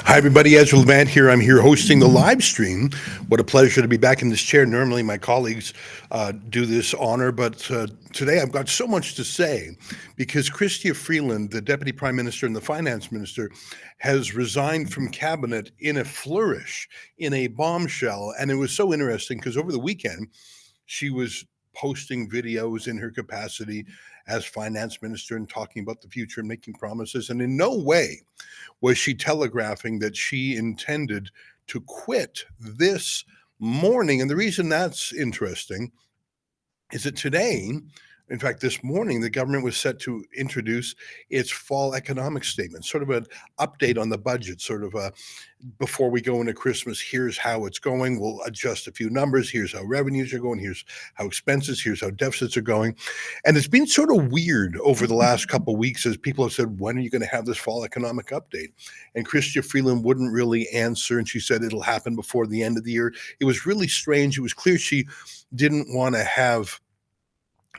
Hi, everybody. Ezra Levant here. I'm here hosting the live stream. What a pleasure to be back in this chair. Normally, my colleagues do this honor, but today I've got so much to say because Freeland, the Deputy Prime Minister and the Finance Minister, has resigned from cabinet in a flourish, in a bombshell. And it was so interesting because over the weekend, she was posting videos in her capacity as finance minister and talking about the future and making promises. And in no way was she telegraphing that she intended to quit this morning. And the reason that's interesting is that today, in fact, this morning, the government was set to introduce its fall economic statement, sort of an update on the budget, sort of a before we go into Christmas, here's how it's going. We'll adjust a few numbers. Here's how revenues are going. Here's how expenses. Here's how deficits are going. And it's been sort of weird over the last couple of weeks as people have said, when are you going to have this fall economic update? And Freeland wouldn't really answer. And she said it'll happen before the end of the year. It was really strange. It was clear she didn't want to have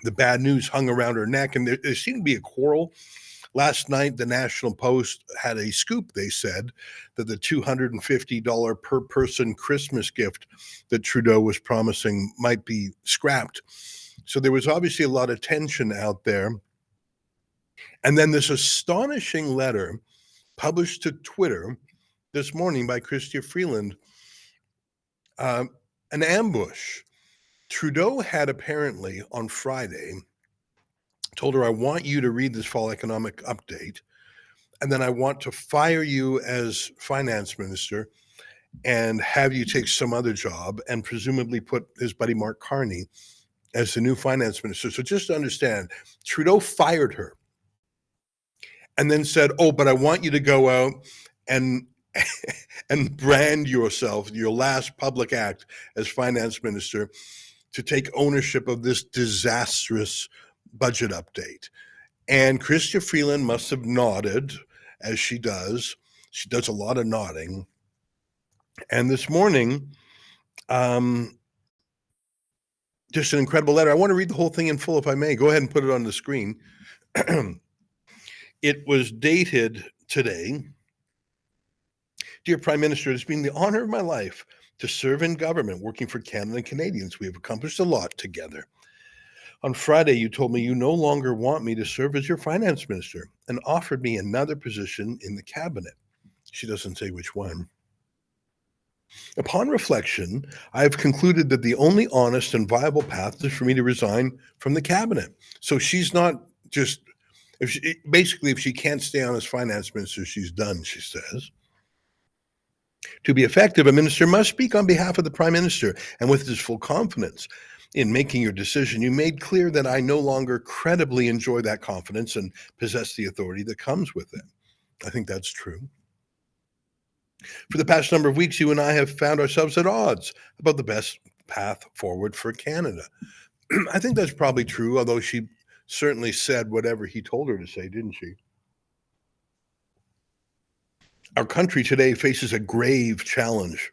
the bad news hung around her neck. And there seemed to be a quarrel. Last night, the National Post had a scoop. They said that the $250 per person Christmas gift that Trudeau was promising might be scrapped. So there was obviously a lot of tension out there. And then this astonishing letter published to Twitter this morning by Freeland, an ambush. Trudeau had apparently on Friday told her, I want you to read this fall economic update, and then I want to fire you as finance minister and have you take some other job and presumably put his buddy Mark Carney as the new finance minister. So just to understand, Trudeau fired her and then said, oh, but I want you to go out and and brand yourself, your last public act as finance minister, to take ownership of this disastrous budget update. And Freeland must have nodded, as she does. She does a lot of nodding. And this morning, just an incredible letter. I want to read the whole thing in full, if I may. Go ahead and put it on the screen. It was dated today. Dear Prime Minister, it has been the honor of my life to serve in government, working for Canada and Canadians. We have accomplished a lot together. On Friday, you told me you no longer want me to serve as your finance minister and offered me another position in the cabinet. She doesn't say which one. Upon reflection, I have concluded that the only honest and viable path is for me to resign from the cabinet. So she's not just, if she can't stay on as finance minister, she's done, she says. To be effective, a minister must speak on behalf of the Prime Minister and with his full confidence. In making your decision, you made clear that I no longer credibly enjoy that confidence and possess the authority that comes with it. I think that's true. For the past number of weeks, you and I have found ourselves at odds about the best path forward for Canada. I think that's probably true, although she certainly said whatever he told her to say, didn't she? Our country today faces a grave challenge.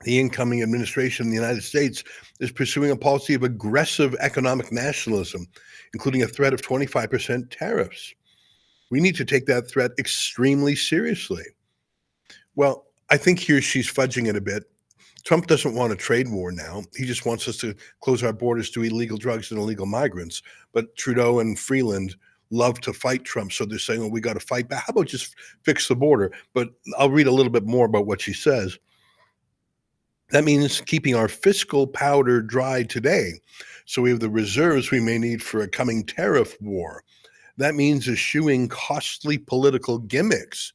The incoming administration in the United States is pursuing a policy of aggressive economic nationalism, including a threat of 25% tariffs. We need to take that threat extremely seriously. Well, I think here she's fudging it a bit. Trump doesn't want a trade war now. He just wants us to close our borders to illegal drugs and illegal migrants. But Trudeau and Freeland love to fight Trump. So they're saying, well, we got to fight back. How about just fix the border? But I'll read a little bit more about what she says. That means keeping our fiscal powder dry today, so we have the reserves we may need for a coming tariff war. That means eschewing costly political gimmicks.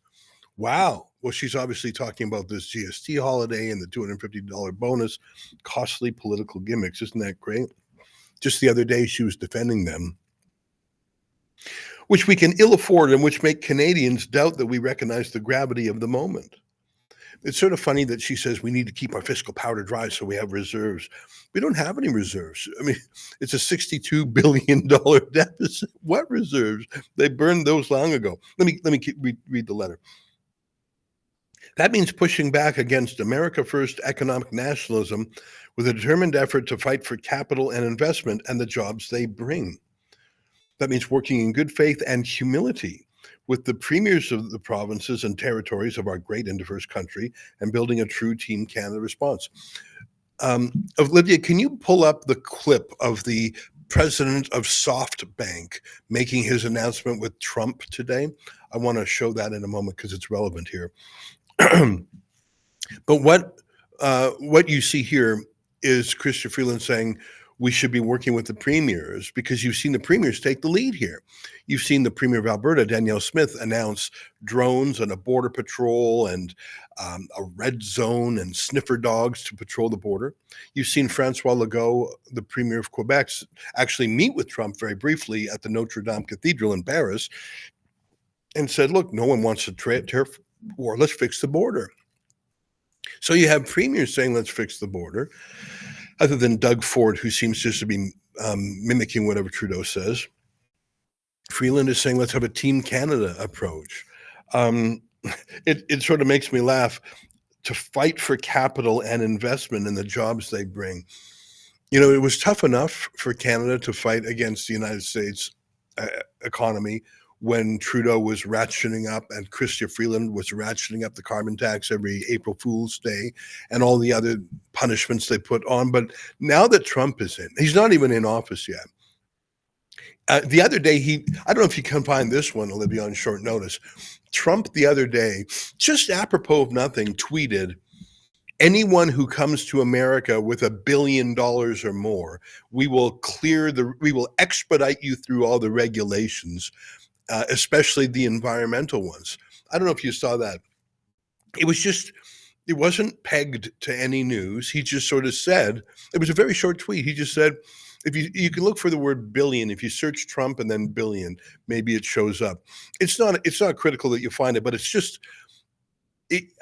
Wow. Well, she's obviously talking about this GST holiday and the $250 bonus, costly political gimmicks. Isn't that great? Just the other day, she was defending them, which we can ill afford and which make Canadians doubt that we recognize the gravity of the moment. It's sort of funny that she says we need to keep our fiscal powder dry so we have reserves. We don't have any reserves. I mean, it's a $62 billion deficit. What reserves? They burned those long ago. Let me read the letter. That means pushing back against America First economic nationalism with a determined effort to fight for capital and investment and the jobs they bring. That means working in good faith and humility with the premiers of the provinces and territories of our great and diverse country and building a true Team Canada response. Olivia, can you pull up the clip of the president of SoftBank making his announcement with Trump today? I want to show that in a moment because it's relevant here. But what you see here is Chrystia Freeland saying we should be working with the premiers because you've seen the premiers take the lead here. You've seen the Premier of Alberta, Danielle Smith, announce drones and a border patrol and a red zone and sniffer dogs to patrol the border. You've seen Francois Legault, the Premier of Quebec, actually meet with Trump very briefly at the Notre Dame Cathedral in Paris and said, look, no one wants a tariff war. Let's fix the border. So you have premiers saying, let's fix the border, other than Doug Ford, who seems just to be mimicking whatever Trudeau says. Freeland is saying, let's have a Team Canada approach. It sort of makes me laugh to fight for capital and investment in the jobs they bring. You know, it was tough enough for Canada to fight against the United States economy when Trudeau was ratcheting up and Chrystia Freeland was ratcheting up the carbon tax every April Fool's Day and all the other punishments they put on. But now that Trump is in, he's not even in office yet. The other day, I don't know if you can find this one, Olivia, on short notice. Trump the other day, just apropos of nothing, tweeted, anyone who comes to America with $1 billion or more, we will expedite you through all the regulations, especially the environmental ones. I don't know if you saw that. It wasn't pegged to any news. He just sort of said, it was a very short tweet. He just said, if you can look for the word billion, if you search Trump and then billion, maybe it shows up. It's not critical that you find it, but it's just,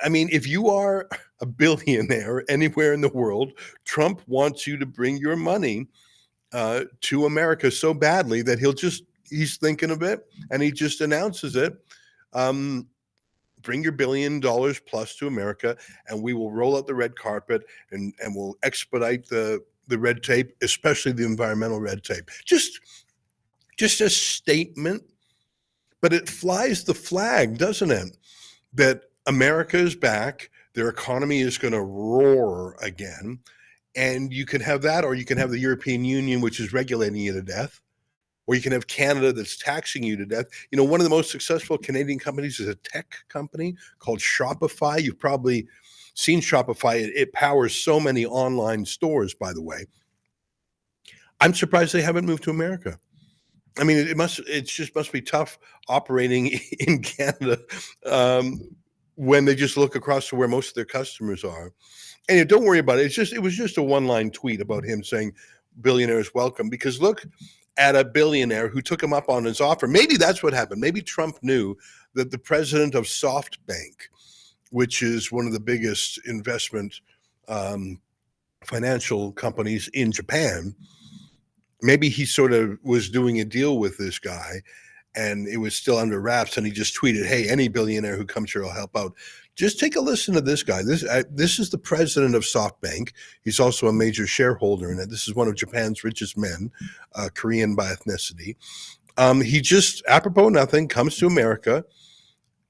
I mean, if you are a billionaire anywhere in the world, Trump wants you to bring your money to America so badly that he's thinking of it and he just announces it. Bring your $1 billion plus to America and we will roll out the red carpet and we'll expedite the red tape, especially the environmental red tape. Just a statement, but it flies the flag, doesn't it? That America is back, their economy is going to roar again, and you can have that, or you can have the European Union, which is regulating you to death, or you can have Canada that's taxing you to death. You know, one of the most successful Canadian companies is a tech company called Shopify. You've probably seen Shopify. It powers so many online stores, by the way. I'm surprised they haven't moved to America. I mean, it just must be tough operating in Canada when they just look across to where most of their customers are. And don't worry about it. It was just a one-line tweet about him saying billionaires welcome, because look at a billionaire who took him up on his offer. Maybe that's what happened. Maybe Trump knew that the president of SoftBank which is one of the biggest investment financial companies in Japan. Maybe he sort of was doing a deal with this guy and it was still under wraps, and he just tweeted, "Hey, any billionaire who comes here will help out." Just take a listen to this guy. This is the president of SoftBank. He's also a major shareholder in it. This is one of Japan's richest men, Korean by ethnicity. He just, apropos nothing, comes to America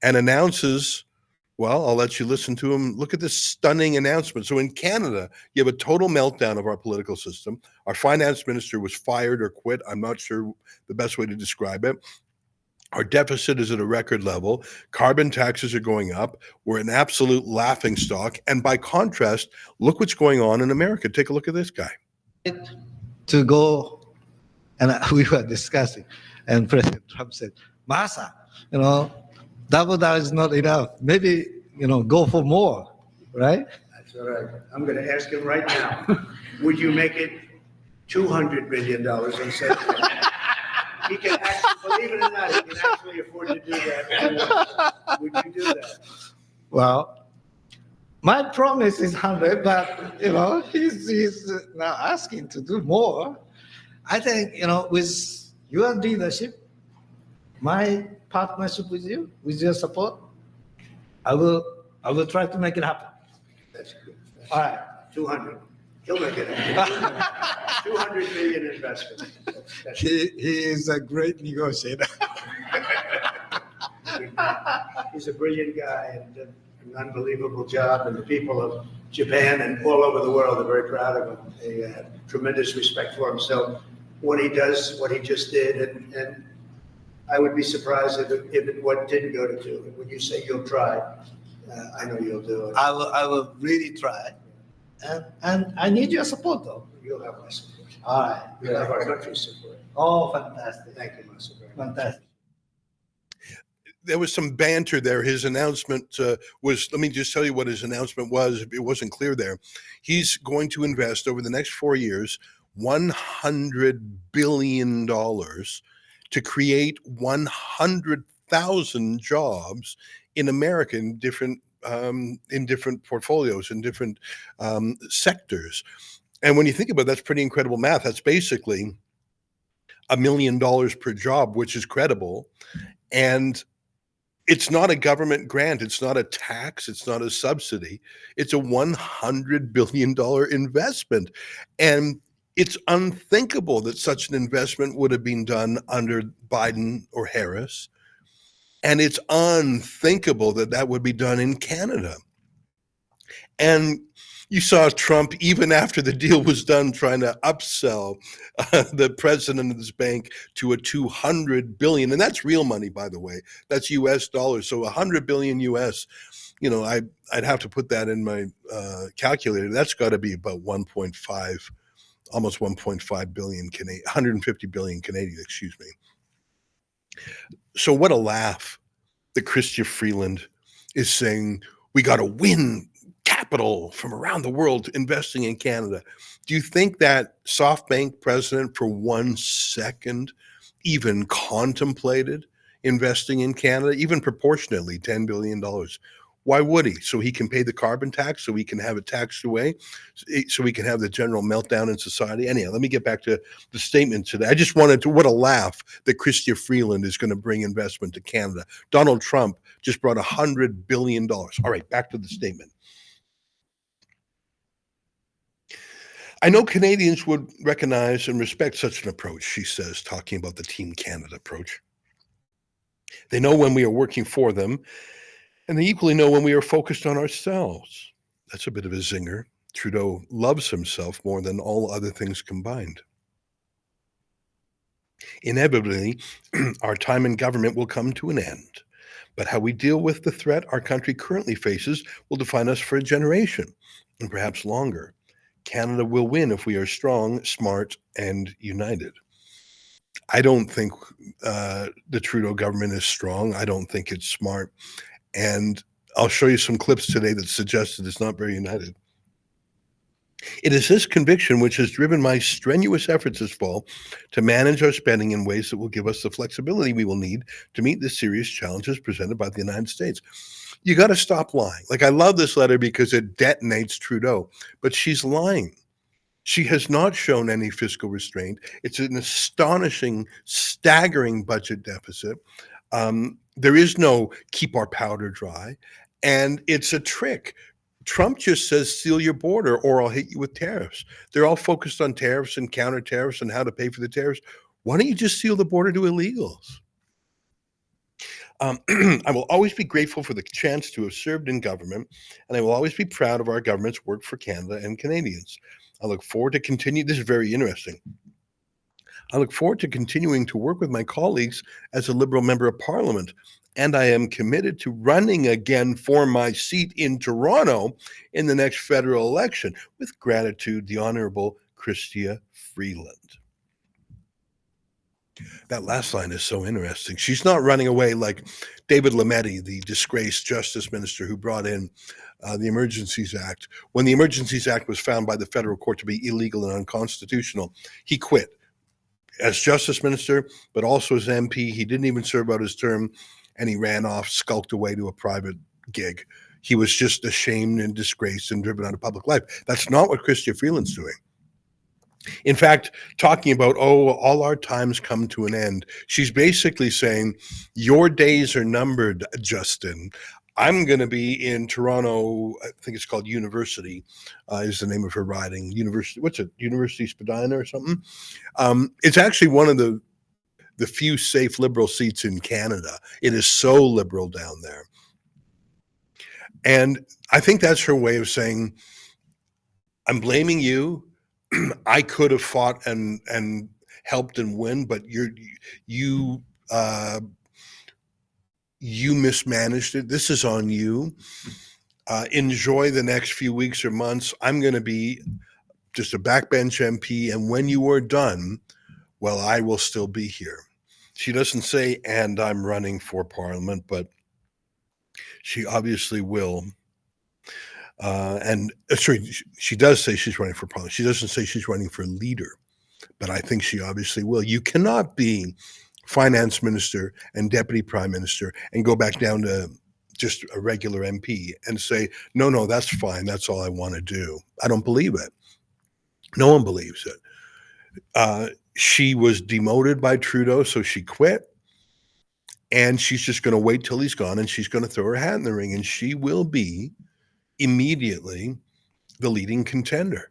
and announces, well, I'll let you listen to him. Look at this stunning announcement. So in Canada, you have a total meltdown of our political system. Our finance minister was fired or quit. I'm not sure the best way to describe it. Our deficit is at a record level. Carbon taxes are going up. We're an absolute laughingstock. And by contrast, look what's going on in America. Take a look at this guy. To go, and we were discussing, and President Trump said, "Masa, $2 is not enough. Maybe, go for more," right? That's all right. I'm going to ask him right now. Would you make it $200 billion instead of he can actually, believe it or not, he can actually afford to do that. Would you do that? Well, my promise is 100, but he's now asking to do more. I think with your leadership, my partnership with you, with your support, I will try to make it happen. That's good. All right. 200. He'll make it happen. 200 million investment. He is a great negotiator. He's a brilliant guy and an unbelievable job, and the people of Japan and all over the world are very proud of him. They have tremendous respect for him. So what he does, what he just did, and I would be surprised if it didn't go to 2. When you say you'll try, I know you'll do it. I will really try, and I need your support, though. You'll have my support. All right. You'll have our country's support. Oh, fantastic! Thank you, Masa. Fantastic. There was some banter there. His announcement was, let me just tell you what his announcement was. It wasn't clear there. He's going to invest over the next 4 years $100 billion to create 100,000 jobs in America in different portfolios, in different sectors. And when you think about it, that's pretty incredible math. That's basically $1 million per job, which is credible. And it's not a government grant. It's not a tax. It's not a subsidy. It's a $100 billion investment. And it's unthinkable that such an investment would have been done under Biden or Harris. And it's unthinkable that that would be done in Canada. And you saw Trump, even after the deal was done, trying to upsell the president of this bank to a $200 billion. And that's real money, by the way. That's US dollars. So $100 billion US, I'd have to put that in my calculator. That's got to be about 1.5, almost 1.5 billion Canadian, 150 billion Canadian, excuse me. So what a laugh that Chrystia Freeland is saying, we got to win capital from around the world investing in Canada. Do you think that SoftBank president for 1 second even contemplated investing in Canada, even proportionately $10 billion? Why would he? So he can pay the carbon tax, so he can have it taxed away, so we can have the general meltdown in society. Anyhow, let me get back to the statement today. I just wanted to, what a laugh that Chrystia Freeland is going to bring investment to Canada. Donald Trump just brought $100 billion. All right, back to the statement. I know Canadians would recognize and respect such an approach, she says, talking about the Team Canada approach. They know when we are working for them, and they equally know when we are focused on ourselves. That's a bit of a zinger. Trudeau loves himself more than all other things combined. Inevitably, our time in government will come to an end. But how we deal with the threat our country currently faces will define us for a generation, and perhaps longer. Canada will win if we are strong, smart, and united. I don't think the Trudeau government is strong. I don't think it's smart. And I'll show you some clips today that suggest that it's not very united. It is this conviction which has driven my strenuous efforts this fall to manage our spending in ways that will give us the flexibility we will need to meet the serious challenges presented by the United States. You got to stop lying. Like, I love this letter because it detonates Trudeau, but she's lying. She has not shown any fiscal restraint. It's an astonishing, staggering budget deficit. There is no keep our powder dry, and it's a trick. Trump just says, seal your border or I'll hit you with tariffs. They're all focused on tariffs and counter tariffs and how to pay for the tariffs. Why don't you just seal the border to illegals? I will always be grateful for the chance to have served in government, and I will always be proud of our government's work for Canada and Canadians. I look forward to continue. This is very interesting. I look forward to continuing to work with my colleagues as a Liberal member of Parliament, and I am committed to running again for my seat in Toronto in the next federal election. With gratitude, the Honourable Chrystia Freeland. That last line is so interesting. She's not running away like David Lametti, the disgraced justice minister who brought in the Emergencies Act. When the Emergencies Act was found by the federal court to be illegal and unconstitutional, he quit as justice minister, but also as MP. He didn't even serve out his term, and he ran off, skulked away to a private gig. He was just ashamed and disgraced and driven out of public life. That's not what Chrystia Freeland's doing. In fact, talking about, all our times come to an end. She's basically saying, your days are numbered, Justin. I'm going to be in Toronto. I think it's called University, is the name of her riding. University, what's it? University Spadina or something? It's actually one of the few safe Liberal seats in Canada. It is so Liberal down there. And I think that's her way of saying, I'm blaming you. I could have fought and helped and win, but you mismanaged it. This is on you. Enjoy the next few weeks or months. I'm going to be just a backbench MP, and when you are done, well, I will still be here. She doesn't say, and I'm running for Parliament, but she obviously will. She does say she's running for Parliament. She doesn't say she's running for leader, but I think she obviously will. You cannot be finance minister and deputy prime minister and go back down to just a regular MP and say, no, that's fine. That's all I want to do. I don't believe it. No one believes it. She was demoted by Trudeau, so she quit. And she's just going to wait till he's gone, and she's going to throw her hat in the ring, and she will be immediately the leading contender.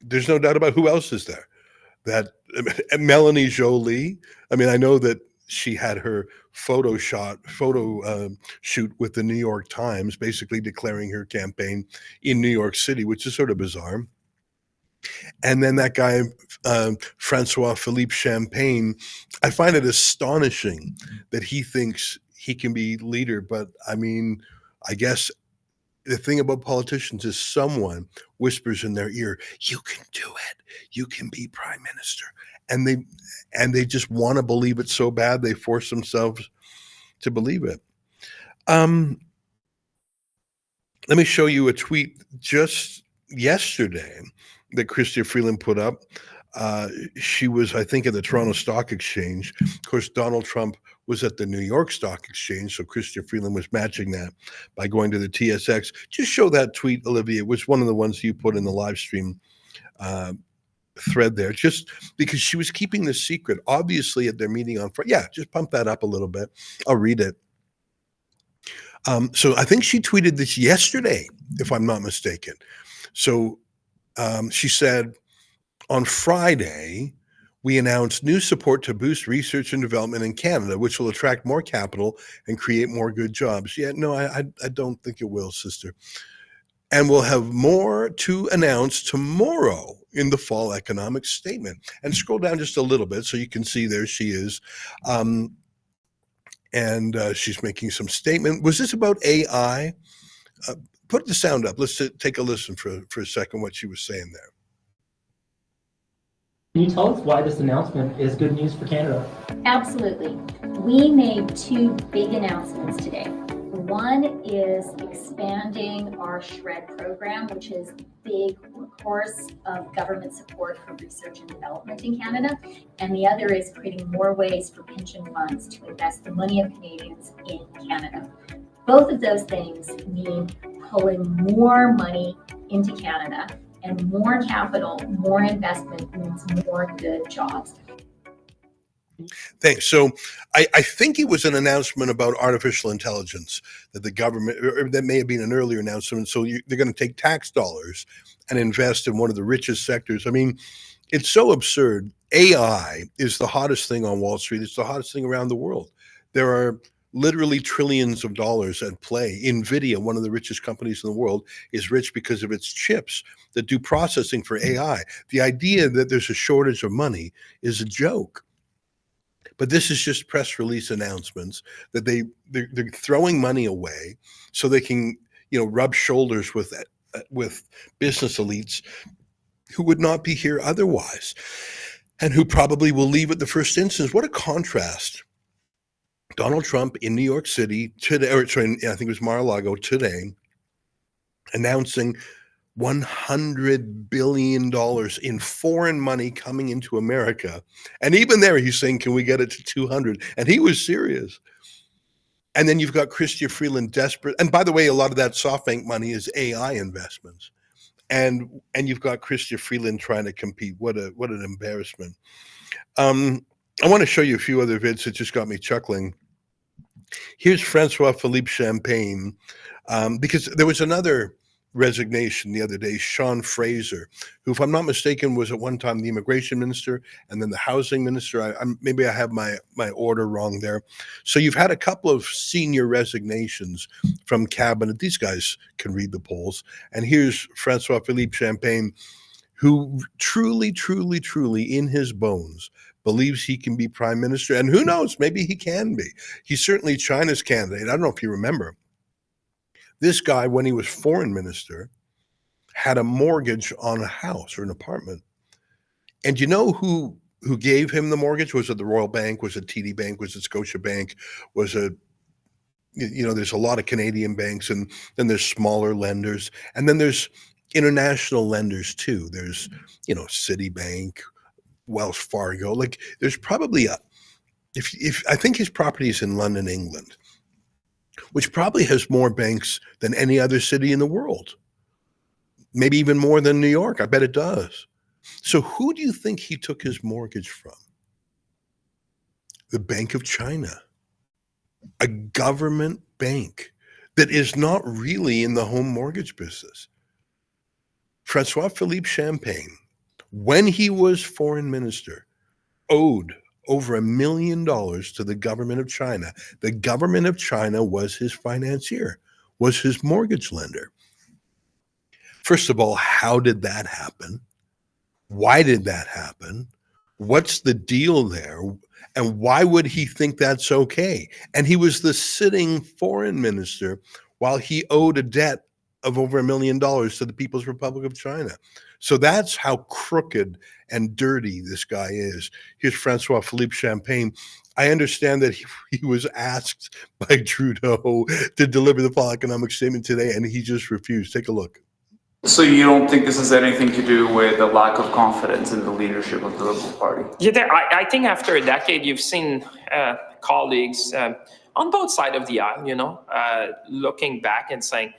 There's no doubt about who else is there. That Melanie Joly. I mean, I know that she had her photo shoot with the New York Times, basically declaring her campaign in New York City, which is sort of bizarre. And then that guy, Francois Philippe Champagne, I find it astonishing that he thinks he can be leader. But I mean, I guess the thing about politicians is someone whispers in their ear, you can do it. You can be prime minister. And they just want to believe it so bad, they force themselves to believe it. Let me show you a tweet just yesterday that Chrystia Freeland put up. She was, I think, at the Toronto Stock Exchange. Of course, Donald Trump was at the New York Stock Exchange, so Chrystia Freeland was matching that by going to the TSX. Just show that tweet, Olivia. It was one of the ones you put in the live stream thread there, just because she was keeping the secret, obviously, at their meeting on Friday. Yeah, just pump that up a little bit. I'll read it. So I think she tweeted this yesterday, if I'm not mistaken. So she said, on Friday, we announced new support to boost research and development in Canada, which will attract more capital and create more good jobs. Yeah, no, I don't think it will, sister. And we'll have more to announce tomorrow in the fall economic statement. And scroll down just a little bit so you can see there she is. And she's making some statement. Was this about AI? Put the sound up. Let's take a listen for a second what she was saying there. Can you tell us why this announcement is good news for Canada? Absolutely. We made two big announcements today. One is expanding our SHRED program, which is big course, of government support for research and development in Canada, and the other is creating more ways for pension funds to invest the money of Canadians in Canada. Both of those things mean pulling more money into Canada, and more capital, more investment means more good jobs. Thanks. So I think it was an announcement about artificial intelligence that the government, or that may have been an earlier announcement. So they're going to take tax dollars and invest in one of the richest sectors. I mean, it's so absurd. AI is the hottest thing on Wall Street. It's the hottest thing around the world. There are literally trillions of dollars at play. NVIDIA, one of the richest companies in the world, is rich because of its chips that do processing for AI. The idea that there's a shortage of money is a joke. But this is just press release announcements that they're throwing money away so they can, rub shoulders with business elites who would not be here otherwise, and who probably will leave at the first instance. What a contrast. Donald Trump in New York City today, I think it was Mar-a-Lago today, announcing $100 billion in foreign money coming into America. And even there, he's saying, can we get it to 200? And he was serious. And then you've got Chrystia Freeland desperate. And by the way, a lot of that SoftBank money is AI investments. And you've got Chrystia Freeland trying to compete. What an embarrassment. I want to show you a few other vids that just got me chuckling. Here's Francois Philippe Champagne, because there was another resignation the other day, Sean Fraser, who, if I'm not mistaken, was at one time the immigration minister and then the housing minister. Maybe I have my order wrong there. So you've had a couple of senior resignations from cabinet. These guys can read the polls. And here's Francois Philippe Champagne, who truly, truly, truly in his bones believes he can be prime minister. And who knows, maybe he can be. He's certainly China's candidate. I don't know if you remember. This guy, when he was foreign minister, had a mortgage on a house or an apartment. And you know who gave him the mortgage? Was it the Royal Bank? Was it TD Bank? Was it Scotia Bank? Was it, there's a lot of Canadian banks, and then there's smaller lenders. And then there's international lenders too. There's, Citibank, Wells Fargo. Like there's probably if I think his property is in London, England, which probably has more banks than any other city in the world. Maybe even more than New York. I bet it does. So who do you think he took his mortgage from? The Bank of China, a government bank that is not really in the home mortgage business. Francois Philippe Champagne, when he was foreign minister, owed over $1 million to the government of China. The government of China was his financier, was his mortgage lender. First of all, how did that happen? Why did that happen? What's the deal there? And why would he think that's okay? And he was the sitting foreign minister while he owed a debt of over $1 million to the People's Republic of China. So that's how crooked and dirty this guy is. Here's Francois Philippe Champagne. I understand that he was asked by Trudeau to deliver the fall economic statement today, and he just refused. Take a look. So you don't think this has anything to do with the lack of confidence in the leadership of the Liberal Party? Yeah, I think after a decade, you've seen colleagues on both sides of the aisle, looking back and saying,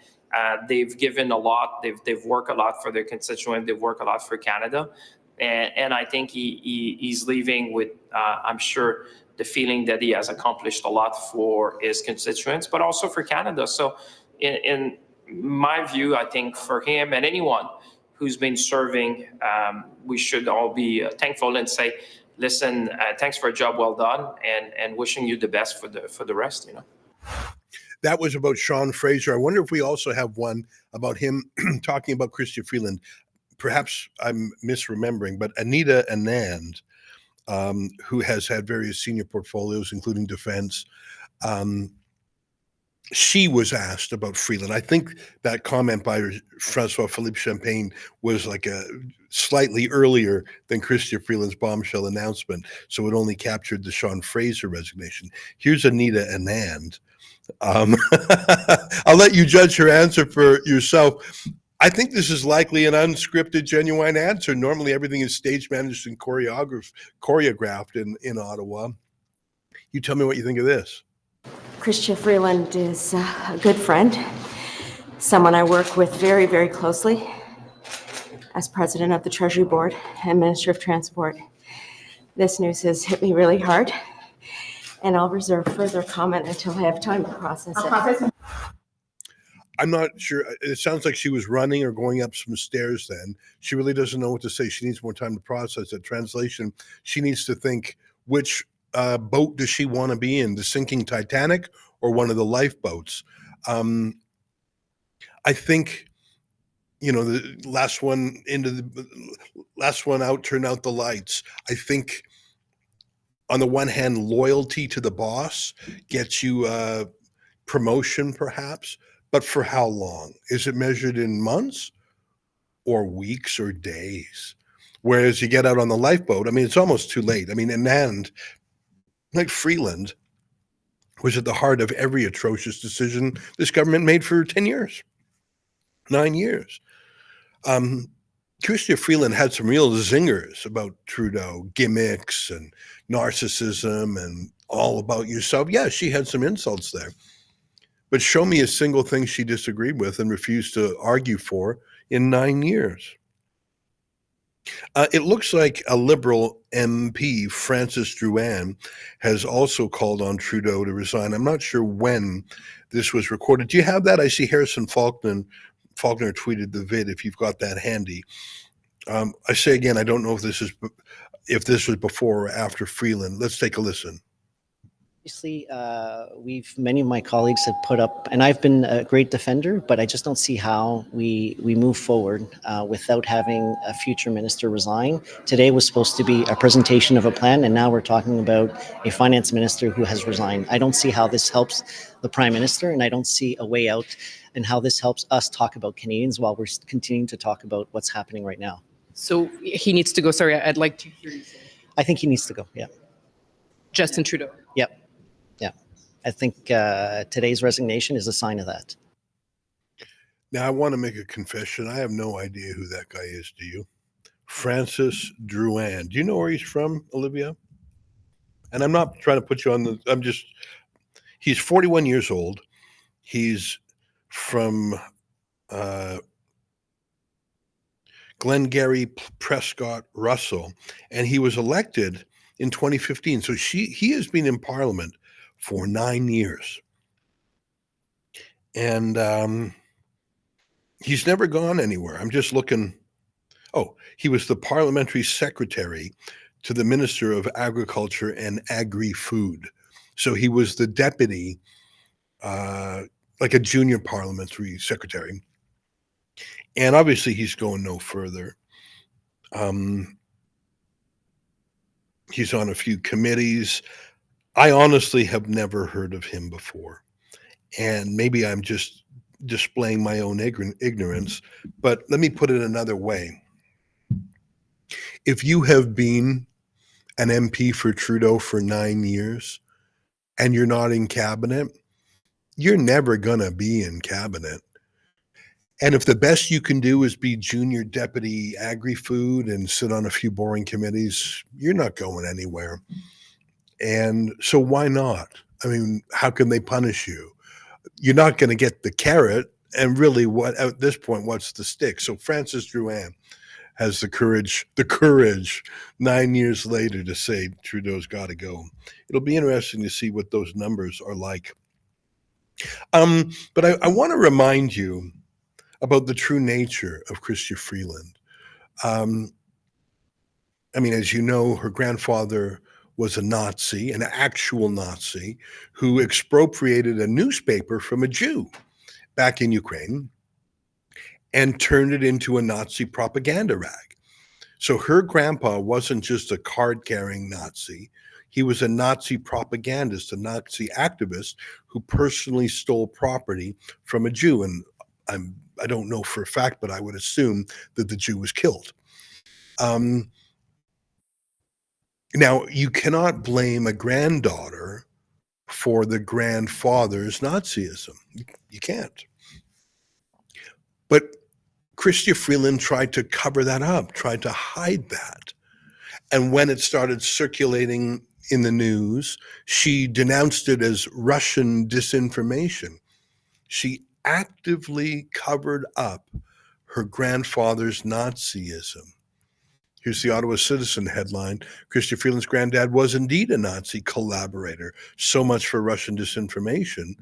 they've given a lot. They've worked a lot for their constituent. They've worked a lot for Canada, and I think he's leaving with, I'm sure, the feeling that he has accomplished a lot for his constituents, but also for Canada. So, in my view, I think for him and anyone who's been serving, we should all be thankful and say, listen, thanks for a job well done, and wishing you the best for the rest. That was about Sean Fraser. I wonder if we also have one about him talking about Chrystia Freeland. Perhaps I'm misremembering, but Anita Anand, who has had various senior portfolios, including defense, she was asked about Freeland. I think that comment by Francois Philippe Champagne was like a slightly earlier than Chrystia Freeland's bombshell announcement, so it only captured the Sean Fraser resignation. Here's Anita Anand. I'll let you judge her answer for yourself. I think this is likely an unscripted, genuine answer. Normally, everything is stage managed and choreographed in Ottawa. You tell me what you think of this. Chrystia Freeland is a good friend, someone I work with very, very closely as president of the Treasury Board and Minister of Transport. This news has hit me really hard, and I'll reserve further comment until I have time to process it. I'm not sure. It sounds like she was running or going up some stairs then. She really doesn't know what to say. She needs more time to process it. Translation, she needs to think, which boat does she want to be in? The sinking Titanic or one of the lifeboats? I think, the last one out, turn out the lights. I think on the one hand, loyalty to the boss gets you promotion perhaps, but for how long? Is it measured in months or weeks or days? Whereas you get out on the lifeboat, it's almost too late. And like Freeland was at the heart of every atrocious decision this government made for 10 years, 9 years. Chrystia Freeland had some real zingers about Trudeau, gimmicks and narcissism and all about yourself. Yeah, she had some insults there. But show me a single thing she disagreed with and refused to argue for in 9 years. It looks like a Liberal MP, Francis Drouin, has also called on Trudeau to resign. I'm not sure when this was recorded. Do you have that? I see Harrison Faulkner tweeted the vid, if you've got that handy. I say again, I don't know if this was before or after Freeland. Let's take a listen. Obviously, many of my colleagues have put up, and I've been a great defender, but I just don't see how we move forward without having a future minister resign. Today was supposed to be a presentation of a plan, and now we're talking about a finance minister who has resigned. I don't see how this helps the prime minister, and I don't see a way out and how this helps us talk about Canadians while we're continuing to talk about what's happening right now. So he needs to go. Sorry, I'd like to hear you say. I think he needs to go, yeah. Justin Trudeau. Yep. Yeah. I think today's resignation is a sign of that. Now, I want to make a confession. I have no idea who that guy is, do you? Francis Drouin. Do you know where he's from, Olivia? And I'm not trying to put you on he's 41 years old. He's from Glengarry, Prescott, Russell, and he was elected in 2015. So he has been in Parliament for 9 years. And he's never gone anywhere. I'm just looking. Oh, he was the parliamentary secretary to the Minister of Agriculture and Agri-Food. So he was the deputy, like a junior parliamentary secretary. And obviously he's going no further. He's on a few committees. I honestly have never heard of him before. And maybe I'm just displaying my own ignorance, but let me put it another way. If you have been an MP for Trudeau for 9 years and you're not in cabinet, you're never going to be in cabinet. And if the best you can do is be junior deputy agri-food and sit on a few boring committees, you're not going anywhere. And so why not? How can they punish you? You're not going to get the carrot. And really, at this point, what's the stick? So Francis Drouin has the courage 9 years later to say Trudeau's got to go. It'll be interesting to see what those numbers are like. But I want to remind you about the true nature of Chrystia Freeland. As you know, her grandfather was a Nazi, an actual Nazi, who expropriated a newspaper from a Jew back in Ukraine and turned it into a Nazi propaganda rag. So her grandpa wasn't just a card-carrying Nazi. He was a Nazi propagandist, a Nazi activist who personally stole property from a Jew. And I don't know for a fact, but I would assume that the Jew was killed. Now, you cannot blame a granddaughter for the grandfather's Nazism. You can't. But Chrystia Freeland tried to cover that up, tried to hide that. And when it started circulating in the news, she denounced it as Russian disinformation. She actively covered up her grandfather's Nazism. Here's the Ottawa Citizen headline. Chrystia Freeland's granddad was indeed a Nazi collaborator. So much for Russian disinformation.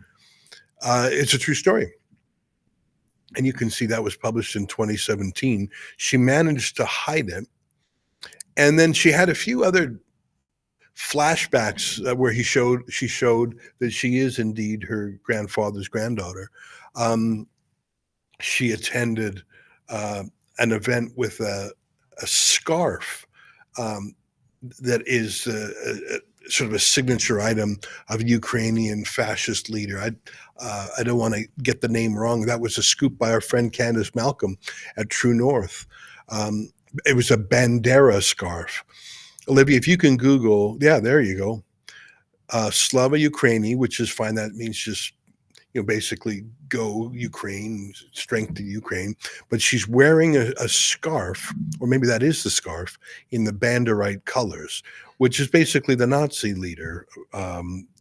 It's a true story. And you can see that was published in 2017. She managed to hide it. And then she had a few other flashbacks where she showed that she is indeed her grandfather's granddaughter. She attended an event with a scarf that is sort of a signature item of a Ukrainian fascist leader. I don't want to get the name wrong. That was a scoop by our friend Candace Malcolm at True North. It was a Bandera scarf. Olivia, if you can Google, yeah, there you go. Slava Ukraini, which is fine. That means just, basically go Ukraine, strength to Ukraine. But she's wearing a scarf, or maybe that is the scarf, in the Banderite colors, which is basically the Nazi leader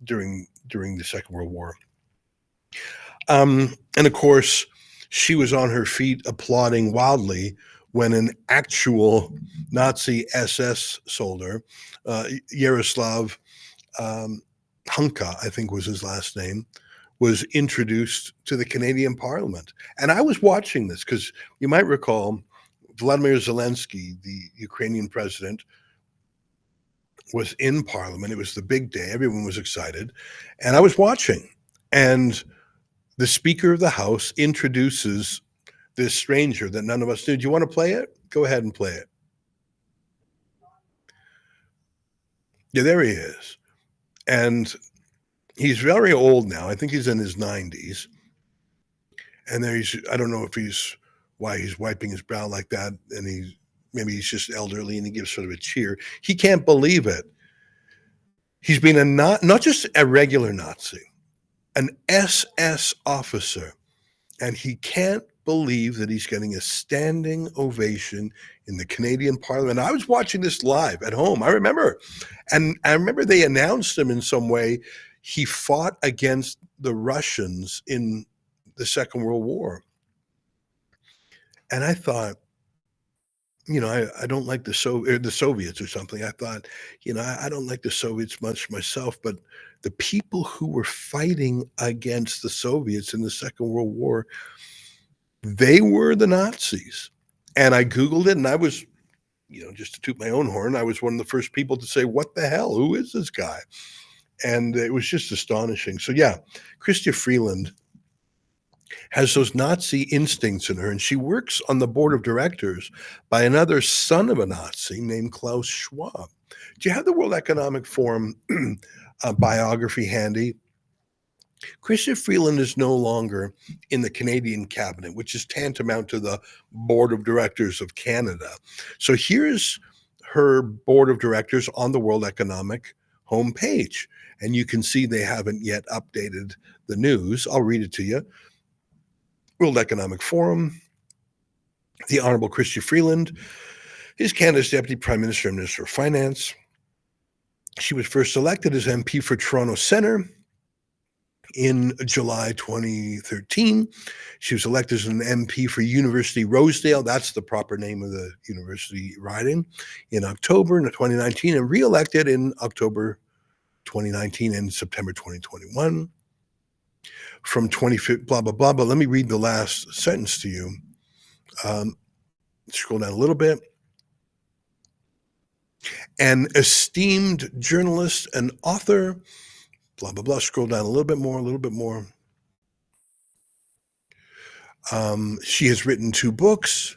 during the Second World War. And of course, she was on her feet applauding wildly when an actual Nazi SS soldier, Yaroslav Hunka, I think was his last name, was introduced to the Canadian Parliament. And I was watching this because you might recall Vladimir Zelensky, the Ukrainian president, was in Parliament. It was the big day. Everyone was excited. And I was watching. And the Speaker of the House introduces this stranger that none of us knew. Do you want to play it? Go ahead and play it. Yeah, there he is. And he's very old now. I think he's in his 90s. And there I don't know if why he's wiping his brow like that. And maybe he's just elderly and he gives sort of a cheer. He can't believe it. He's been not just a regular Nazi, an SS officer. And he can't believe that he's getting a standing ovation in the Canadian Parliament. I was watching this live at home. I remember they announced him in some way. He fought against the Russians in the Second World War. And I thought, I don't like the Soviets or something. I thought, I don't like the Soviets much myself, but the people who were fighting against the Soviets in the Second World War, they were the Nazis. And I Googled it, and I was, just to toot my own horn, I was one of the first people to say, what the hell? Who is this guy? And it was just astonishing. So yeah, Chrystia Freeland has those Nazi instincts in her, and she works on the board of directors by another son of a Nazi named Klaus Schwab. Do you have the World Economic Forum biography handy? Chrystia Freeland is no longer in the Canadian cabinet, which is tantamount to the board of directors of Canada. So here's her board of directors on the World Economic homepage. And you can see they haven't yet updated the news. I'll read it to you. World Economic Forum, the Honorable Chrystia Freeland is Canada's Deputy Prime Minister and Minister of Finance. She was first elected as MP for Toronto Centre in July 2013. She was elected as an MP for University Rosedale, that's the proper name of the university riding, in October 2019, and re-elected in October 2019 and September 2021. From 2015, blah, blah, blah, but let me read the last sentence to you. Scroll down a little bit. An esteemed journalist and author, blah, blah, blah. Scroll down a little bit more. She has written 2 books.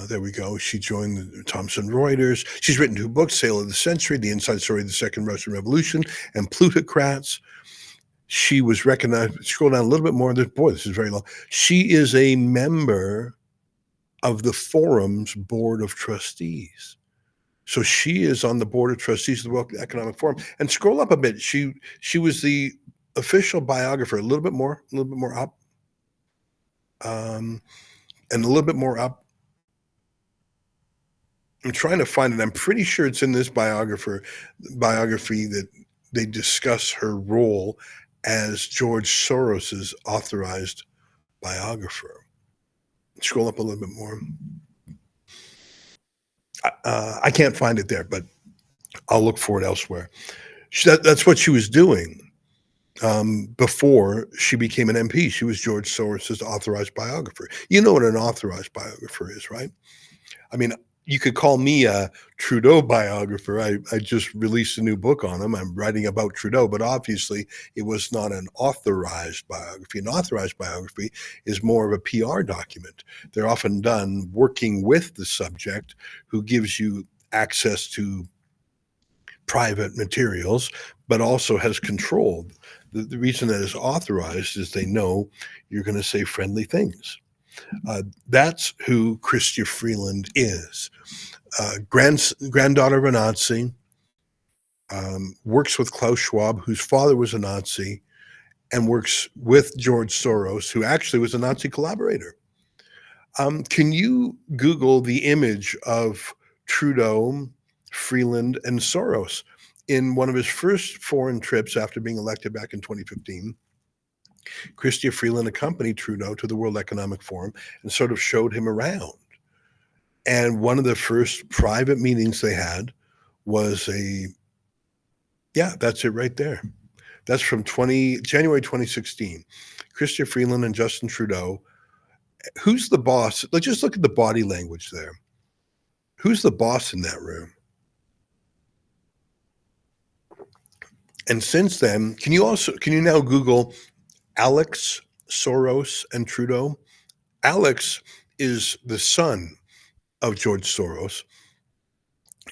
There we go. She joined the Thomson Reuters. She's written 2 books, Sale of the Century, The Inside Story of the Second Russian Revolution, and Plutocrats. She was recognized, scroll down a little bit more. Boy, this is very long. She is a member of the Forum's Board of Trustees. So she is on the Board of Trustees of the World Economic Forum. And scroll up a bit. She was the official biographer, a little bit more up. and a little bit more up. I'm trying to find it. I'm pretty sure it's in this biography that they discuss her role as George Soros's authorized biographer. Scroll up a little bit more. I can't find it there, but I'll look for it elsewhere. That's what she was doing before she became an MP. She was George Soros's authorized biographer. You know what an authorized biographer is, right? I mean, you could call me a Trudeau biographer. I just released a new book on him. I'm writing about Trudeau, but obviously it was not an authorized biography. An authorized biography is more of a PR document. They're often done working with the subject who gives you access to private materials, but also has control. The reason that is authorized is they know you're going to say friendly things. That's who Chrystia Freeland is. Granddaughter of a Nazi, works with Klaus Schwab, whose father was a Nazi, and works with George Soros, who actually was a Nazi collaborator. Can you Google the image of Trudeau, Freeland, and Soros in one of his first foreign trips after being elected back in 2015? Chrystia Freeland accompanied Trudeau to the World Economic Forum and sort of showed him around. And one of the first private meetings they had was that's it right there. That's from January 2016. Chrystia Freeland and Justin Trudeau. Who's the boss? Let's just look at the body language there. Who's the boss in that room? And since then, can you now Google Alex Soros and Trudeau? Alex is the son of George Soros,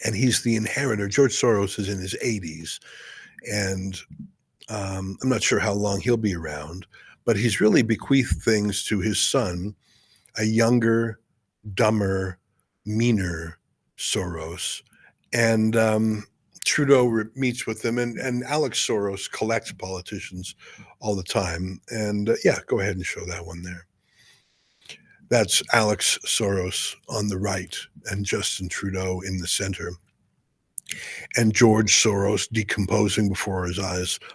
and he's the inheritor. George Soros is in his 80s, and I'm not sure how long he'll be around, but he's really bequeathed things to his son, a younger, dumber, meaner Soros. And Trudeau meets with them, and Alex Soros collects politicians all the time. And go ahead and show that one there. That's Alex Soros on the right and Justin Trudeau in the center. And George Soros decomposing before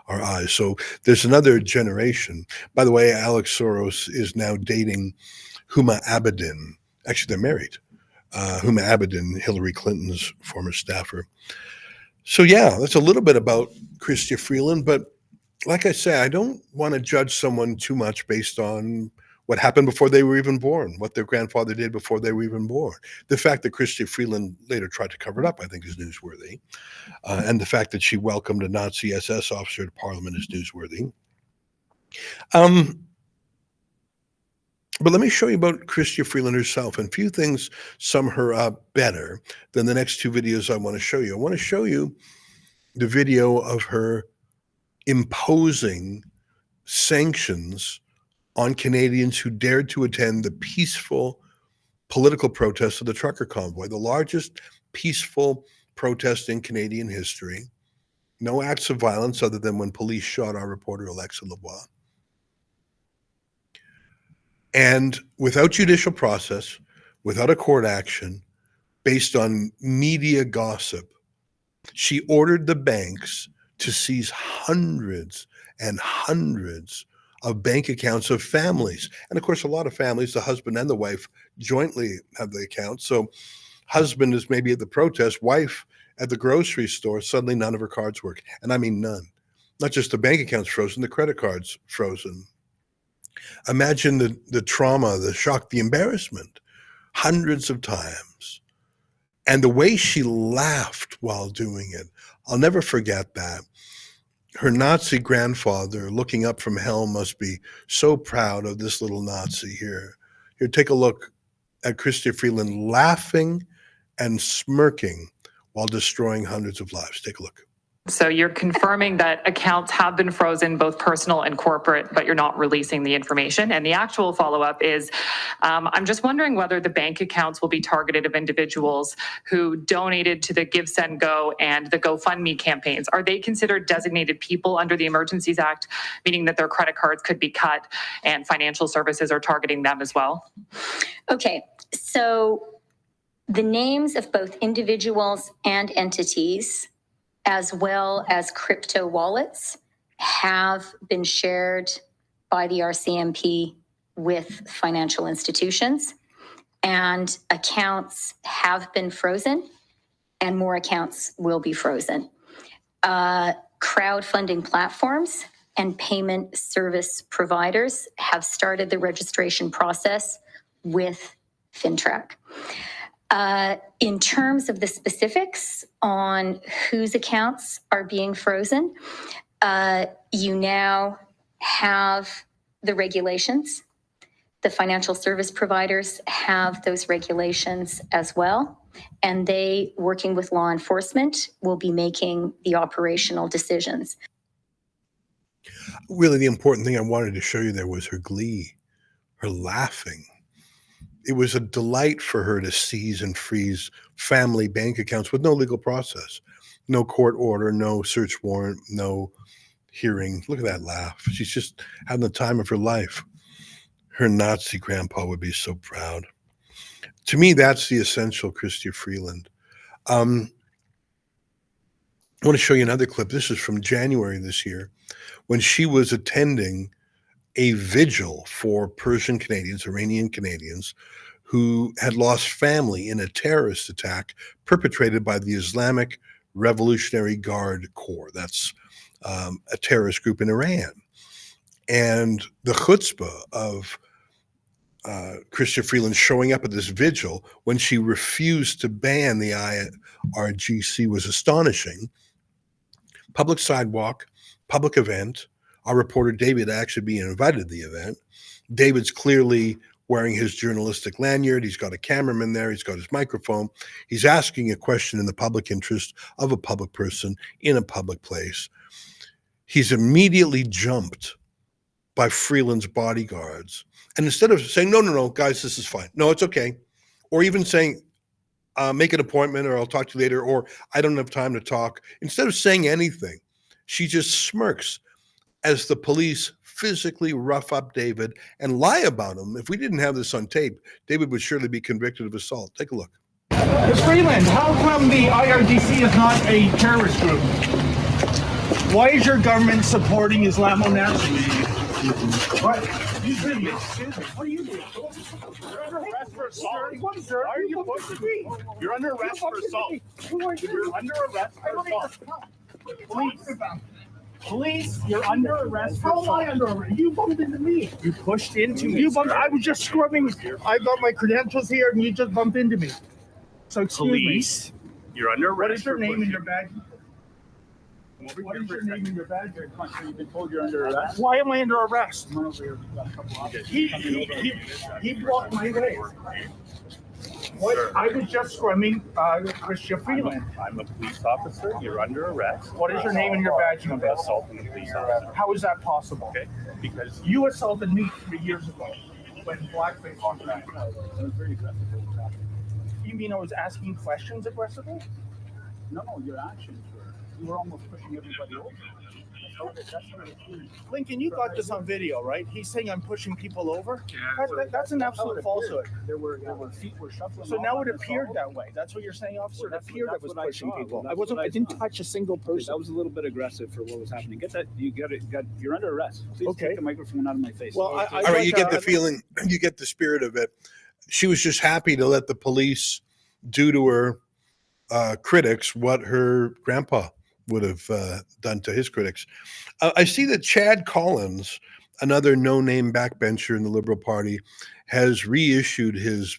our eyes. So there's another generation. By the way, Alex Soros is now dating Huma Abedin. Actually, they're married. Huma Abedin, Hillary Clinton's former staffer. So that's a little bit about Chrystia Freeland. But like I say, I don't want to judge someone too much based on what happened before they were even born, what their grandfather did before they were even born. The fact that Chrystia Freeland later tried to cover it up, I think, is newsworthy. And the fact that she welcomed a Nazi SS officer to Parliament is newsworthy. But let me show you about Chrystia Freeland herself. And few things sum her up better than the next two videos I want to show you. I want to show you the video of her imposing sanctions on Canadians who dared to attend the peaceful political protest of the trucker convoy, the largest peaceful protest in Canadian history. No acts of violence other than when police shot our reporter Alexa Lebois. And without judicial process, without a court action, based on media gossip, she ordered the banks to seize hundreds and hundreds of bank accounts of families. And of course, a lot of families, the husband and the wife jointly have the accounts. So husband is maybe at the protest, wife at the grocery store, suddenly none of her cards work. And I mean none. Not just the bank accounts frozen, the credit cards frozen. Imagine the trauma, the shock, the embarrassment, hundreds of times. And the way she laughed while doing it, I'll never forget that. Her Nazi grandfather looking up from hell must be so proud of this little Nazi here. Here, take a look at Chrystia Freeland laughing and smirking while destroying hundreds of lives. Take a look. So you're confirming that accounts have been frozen, both personal and corporate, but you're not releasing the information. And the actual follow-up is, I'm just wondering whether the bank accounts will be targeted of individuals who donated to the Give, Send, Go and the GoFundMe campaigns. Are they considered designated people under the Emergencies Act, meaning that their credit cards could be cut and financial services are targeting them as well? Okay, so the names of both individuals and entities, as well as crypto wallets, have been shared by the RCMP with financial institutions, and accounts have been frozen, and more accounts will be frozen. Crowdfunding platforms and payment service providers have started the registration process with FinTrack. In terms of the specifics on whose accounts are being frozen, you now have the regulations. The financial service providers have those regulations as well, and they, working with law enforcement, will be making the operational decisions. Really, the important thing I wanted to show you there was her glee, her laughing. It was a delight for her to seize and freeze family bank accounts with no legal process, no court order, no search warrant, no hearing. Look at that laugh. She's just having the time of her life. Her Nazi grandpa would be so proud. To me, that's the essential Chrystia Freeland. I want to show you another clip. This is from January this year, when she was attending a vigil for Persian Canadians, Iranian Canadians, who had lost family in a terrorist attack perpetrated by the Islamic Revolutionary Guard Corps. That's a terrorist group in Iran. And the chutzpah of Chrystia Freeland showing up at this vigil when she refused to ban the IRGC was astonishing. Public sidewalk, public event. Our reporter David actually being invited to the event. David's clearly wearing his journalistic lanyard. He's got a cameraman there. He's got his microphone. He's asking a question in the public interest of a public person in a public place. He's immediately jumped by Freeland's bodyguards. And instead of saying, no, guys, this is fine. No, it's okay. Or even saying, make an appointment or I'll talk to you later, or I don't have time to talk. Instead of saying anything, she just smirks as the police physically rough up David and lie about him. If we didn't have this on tape, David would surely be convicted of assault. Take a look. Ms. Freeland, how come the IRGC is not a terrorist group? Why is your government supporting Islamo-Nazis? What? You doing? What are you doing? You're under arrest for assault. Why are you pushing me? You're under arrest for assault. You're under arrest for assault. Police, you're under arrest. How am I under arrest? You bumped into me. You pushed into me. You bumped. I was just scrubbing. I got my credentials here, and you just bumped into me. So excuse Police, me. You're under arrest. What is your name in your badge? What is your name in your badge? You've been told you're under arrest. Why am I under arrest? He blocked my way. What? I was just scrumming Chrystia Freeland. I'm a police officer. You're under arrest. What is your name and your badge number? Assaulting a police officer. How is that possible? Okay, because you assaulted me 3 years ago when blackface was back. very aggressive. You mean I was asking questions aggressively? No, your actions were. You were almost pushing everybody over. Lincoln, you got this on video, right? He's saying I'm pushing people over. That's an absolute falsehood. There were feet were shuffling. So now it appeared that way. That's what you're saying, officer. It appeared I was pushing people. I didn't touch a single person. That was a little bit aggressive for what was happening. Get that? You're under arrest. Please okay. Take the microphone out of my face. Well, all right, you get the feeling, you get the spirit of it. She was just happy to let the police do to her critics what her grandpa would have done to his critics. I see that Chad Collins, another no-name backbencher in the Liberal Party, has reissued his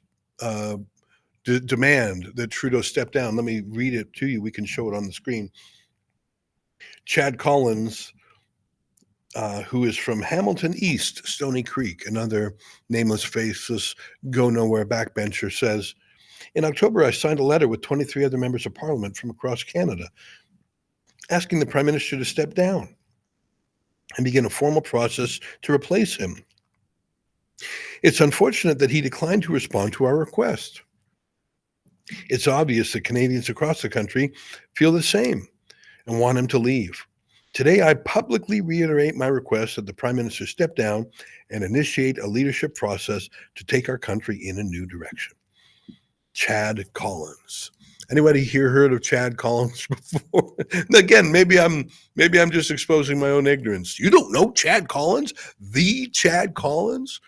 demand that Trudeau step down. Let me read it to you. We can show it on the screen. Chad Collins, who is from Hamilton East, Stony Creek, another nameless, faceless, go-nowhere backbencher, says, in October, I signed a letter with 23 other members of Parliament from across Canada asking the Prime Minister to step down and begin a formal process to replace him. It's unfortunate that he declined to respond to our request. It's obvious that Canadians across the country feel the same and want him to leave. Today, I publicly reiterate my request that the Prime Minister step down and initiate a leadership process to take our country in a new direction. Chad Collins. Anybody here heard of Chad Collins before? Again, maybe I'm just exposing my own ignorance. You don't know Chad Collins? The Chad Collins?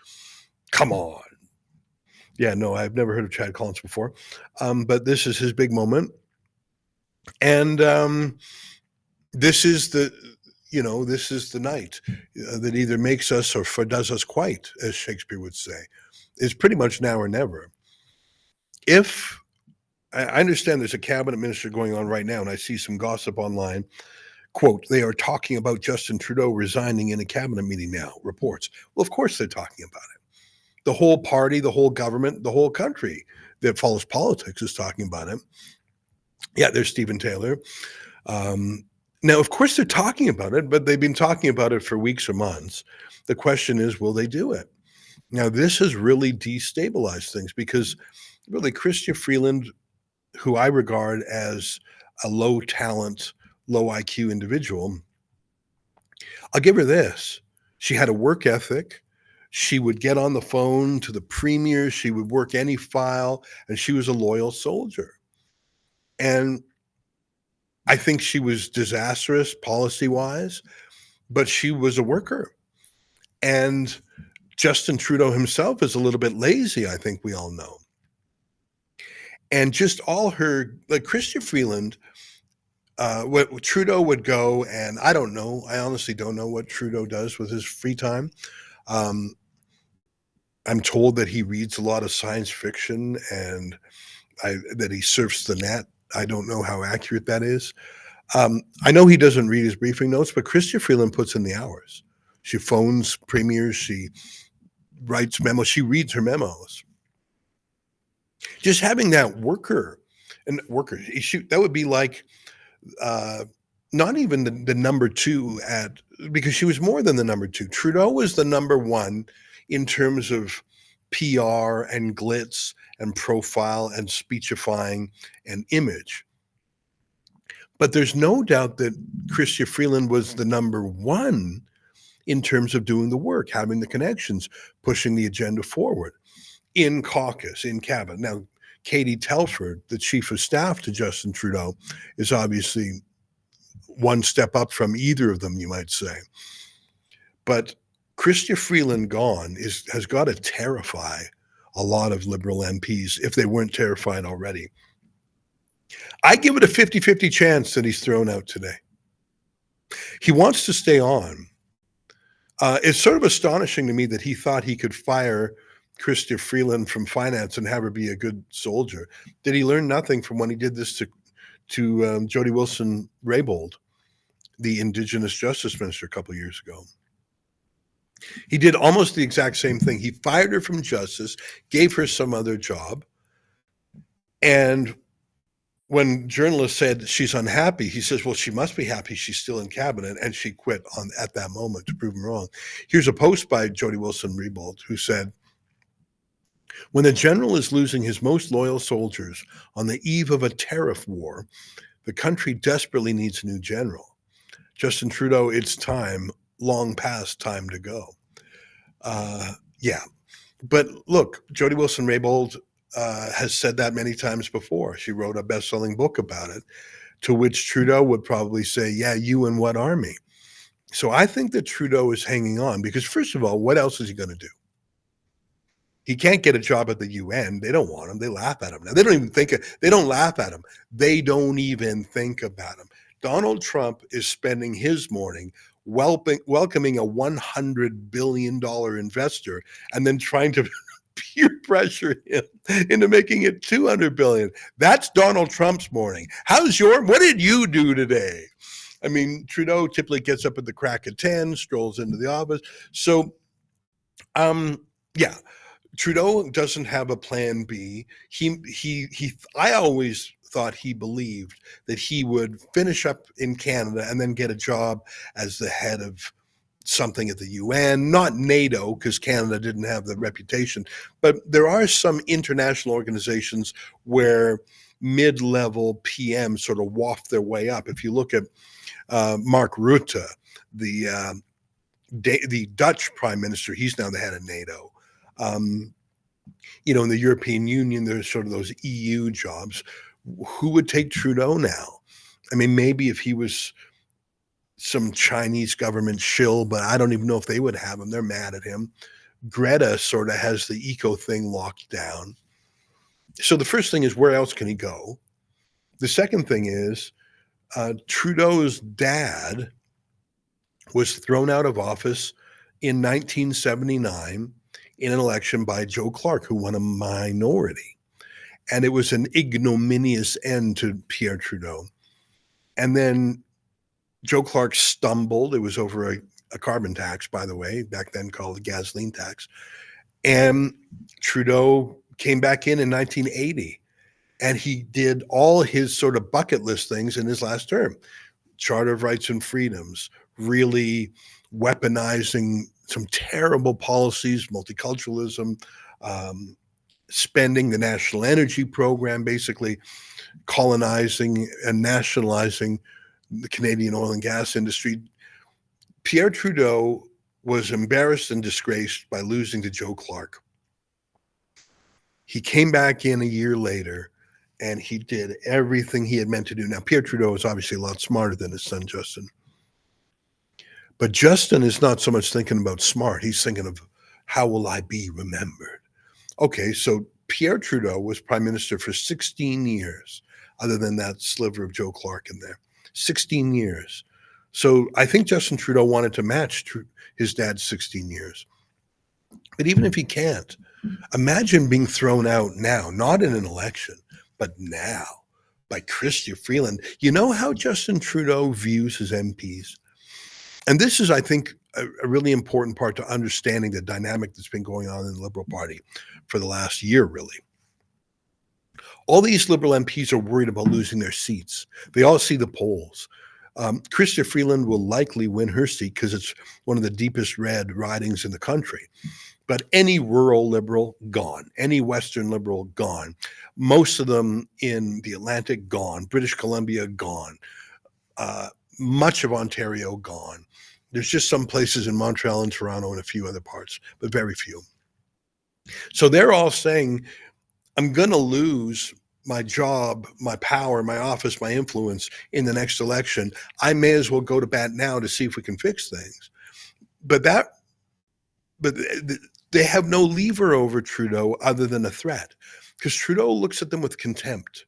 Come on. Yeah, no, I've never heard of Chad Collins before. But this is his big moment. And this is the night that either makes us or does us quite, as Shakespeare would say. It's pretty much now or never. If I understand there's a cabinet minister going on right now, and I see some gossip online. Quote, they are talking about Justin Trudeau resigning in a cabinet meeting now, reports. Well, of course they're talking about it. The whole party, the whole government, the whole country that follows politics is talking about it. Yeah, there's Stephen Taylor. Now, of course they're talking about it, but they've been talking about it for weeks or months. The question is, will they do it? Now, this has really destabilized things because really Chrystia Freeland, who I regard as a low talent, low IQ individual, I'll give her this. She had a work ethic. She would get on the phone to the premier. She would work any file, and she was a loyal soldier. And I think she was disastrous policy-wise, but she was a worker. And Justin Trudeau himself is a little bit lazy, I think we all know. And just all her, like Chrystia Freeland, what Trudeau would go, and I don't know, I honestly don't know what Trudeau does with his free time. I'm told that he reads a lot of science fiction and that he surfs the net. I don't know how accurate that is. I know he doesn't read his briefing notes, but Chrystia Freeland puts in the hours. She phones premiers, she writes memos, she reads her memos. Just having that worker, that would be like not even the number two because she was more than the number two. Trudeau was the number one in terms of PR and glitz and profile and speechifying and image. But there's no doubt that Chrystia Freeland was the number one in terms of doing the work, having the connections, pushing the agenda forward in caucus, in cabinet. Now, Katie Telford, the chief of staff to Justin Trudeau, is obviously one step up from either of them, you might say. But Chrystia Freeland gone has got to terrify a lot of Liberal MPs if they weren't terrified already. I give it a 50-50 chance that he's thrown out today. He wants to stay on. It's sort of astonishing to me that he thought he could fire Chrystia Freeland from finance and have her be a good soldier. Did he learn nothing from when he did this to Jody Wilson-Raybould, the Indigenous Justice Minister, a couple of years ago? He did almost the exact same thing. He fired her from justice, gave her some other job, and when journalists said she's unhappy, he says, well, she must be happy she's still in cabinet, and she quit at that moment to prove him wrong. Here's a post by Jody Wilson-Raybould who said, when the general is losing his most loyal soldiers on the eve of a tariff war, the country desperately needs a new general. Justin Trudeau, it's time, long past time to go. Yeah. But look, Jody Wilson-Raybould has said that many times before. She wrote a best-selling book about it, to which Trudeau would probably say, yeah, you and what army? So I think that Trudeau is hanging on because, first of all, what else is he going to do? He can't get a job at the UN. They don't want him. They laugh at him. Now, they don't even they don't laugh at him. They don't even think about him. Donald Trump is spending his morning welcoming a $100 billion investor and then trying to peer pressure him into making it $200 billion. That's Donald Trump's morning. What did you do today? I mean, Trudeau typically gets up at the crack of 10, strolls into the office. So, yeah. Trudeau doesn't have a plan B. I always thought he believed that he would finish up in Canada and then get a job as the head of something at the UN, not NATO, because Canada didn't have the reputation, but there are some international organizations where mid-level PMs sort of waft their way up. If you look at Mark Rutte, the Dutch prime minister, he's now the head of NATO. In the European Union, there's sort of those EU jobs. Who would take Trudeau now? I mean, maybe if he was some Chinese government shill, but I don't even know if they would have him. They're mad at him. Greta sort of has the eco thing locked down. So the first thing is, where else can he go? The second thing is, Trudeau's dad was thrown out of office in 1979 in an election by Joe Clark, who won a minority. And it was an ignominious end to Pierre Trudeau. And then Joe Clark stumbled. It was over a carbon tax, by the way, back then called the gasoline tax. And Trudeau came back in 1980. And he did all his sort of bucket list things in his last term. Charter of Rights and Freedoms, really weaponizing some terrible policies, multiculturalism, spending the national energy program, basically colonizing and nationalizing the Canadian oil and gas industry. Pierre Trudeau was embarrassed and disgraced by losing to Joe Clark. He came back in a year later and he did everything he had meant to do. Now, Pierre Trudeau is obviously a lot smarter than his son, Justin. But Justin is not so much thinking about smart. He's thinking of, how will I be remembered? Okay, so Pierre Trudeau was prime minister for 16 years, other than that sliver of Joe Clark in there. 16 years. So I think Justin Trudeau wanted to match his dad's 16 years. But even if he can't, imagine being thrown out now, not in an election, but now, by Chrystia Freeland. You know how Justin Trudeau views his MPs? And this is, I think, a really important part to understanding the dynamic that's been going on in the Liberal Party for the last year, really. All these Liberal MPs are worried about losing their seats. They all see the polls. Chrystia Freeland will likely win her seat because it's one of the deepest red ridings in the country. But any rural Liberal, gone. Any Western Liberal, gone. Most of them in the Atlantic, gone. British Columbia, gone. Much of Ontario, gone. There's just some places in Montreal and Toronto and a few other parts, but very few. So they're all saying, I'm going to lose my job, my power, my office, my influence in the next election. I may as well go to bat now to see if we can fix things. But they have no lever over Trudeau other than a threat, because Trudeau looks at them with contempt.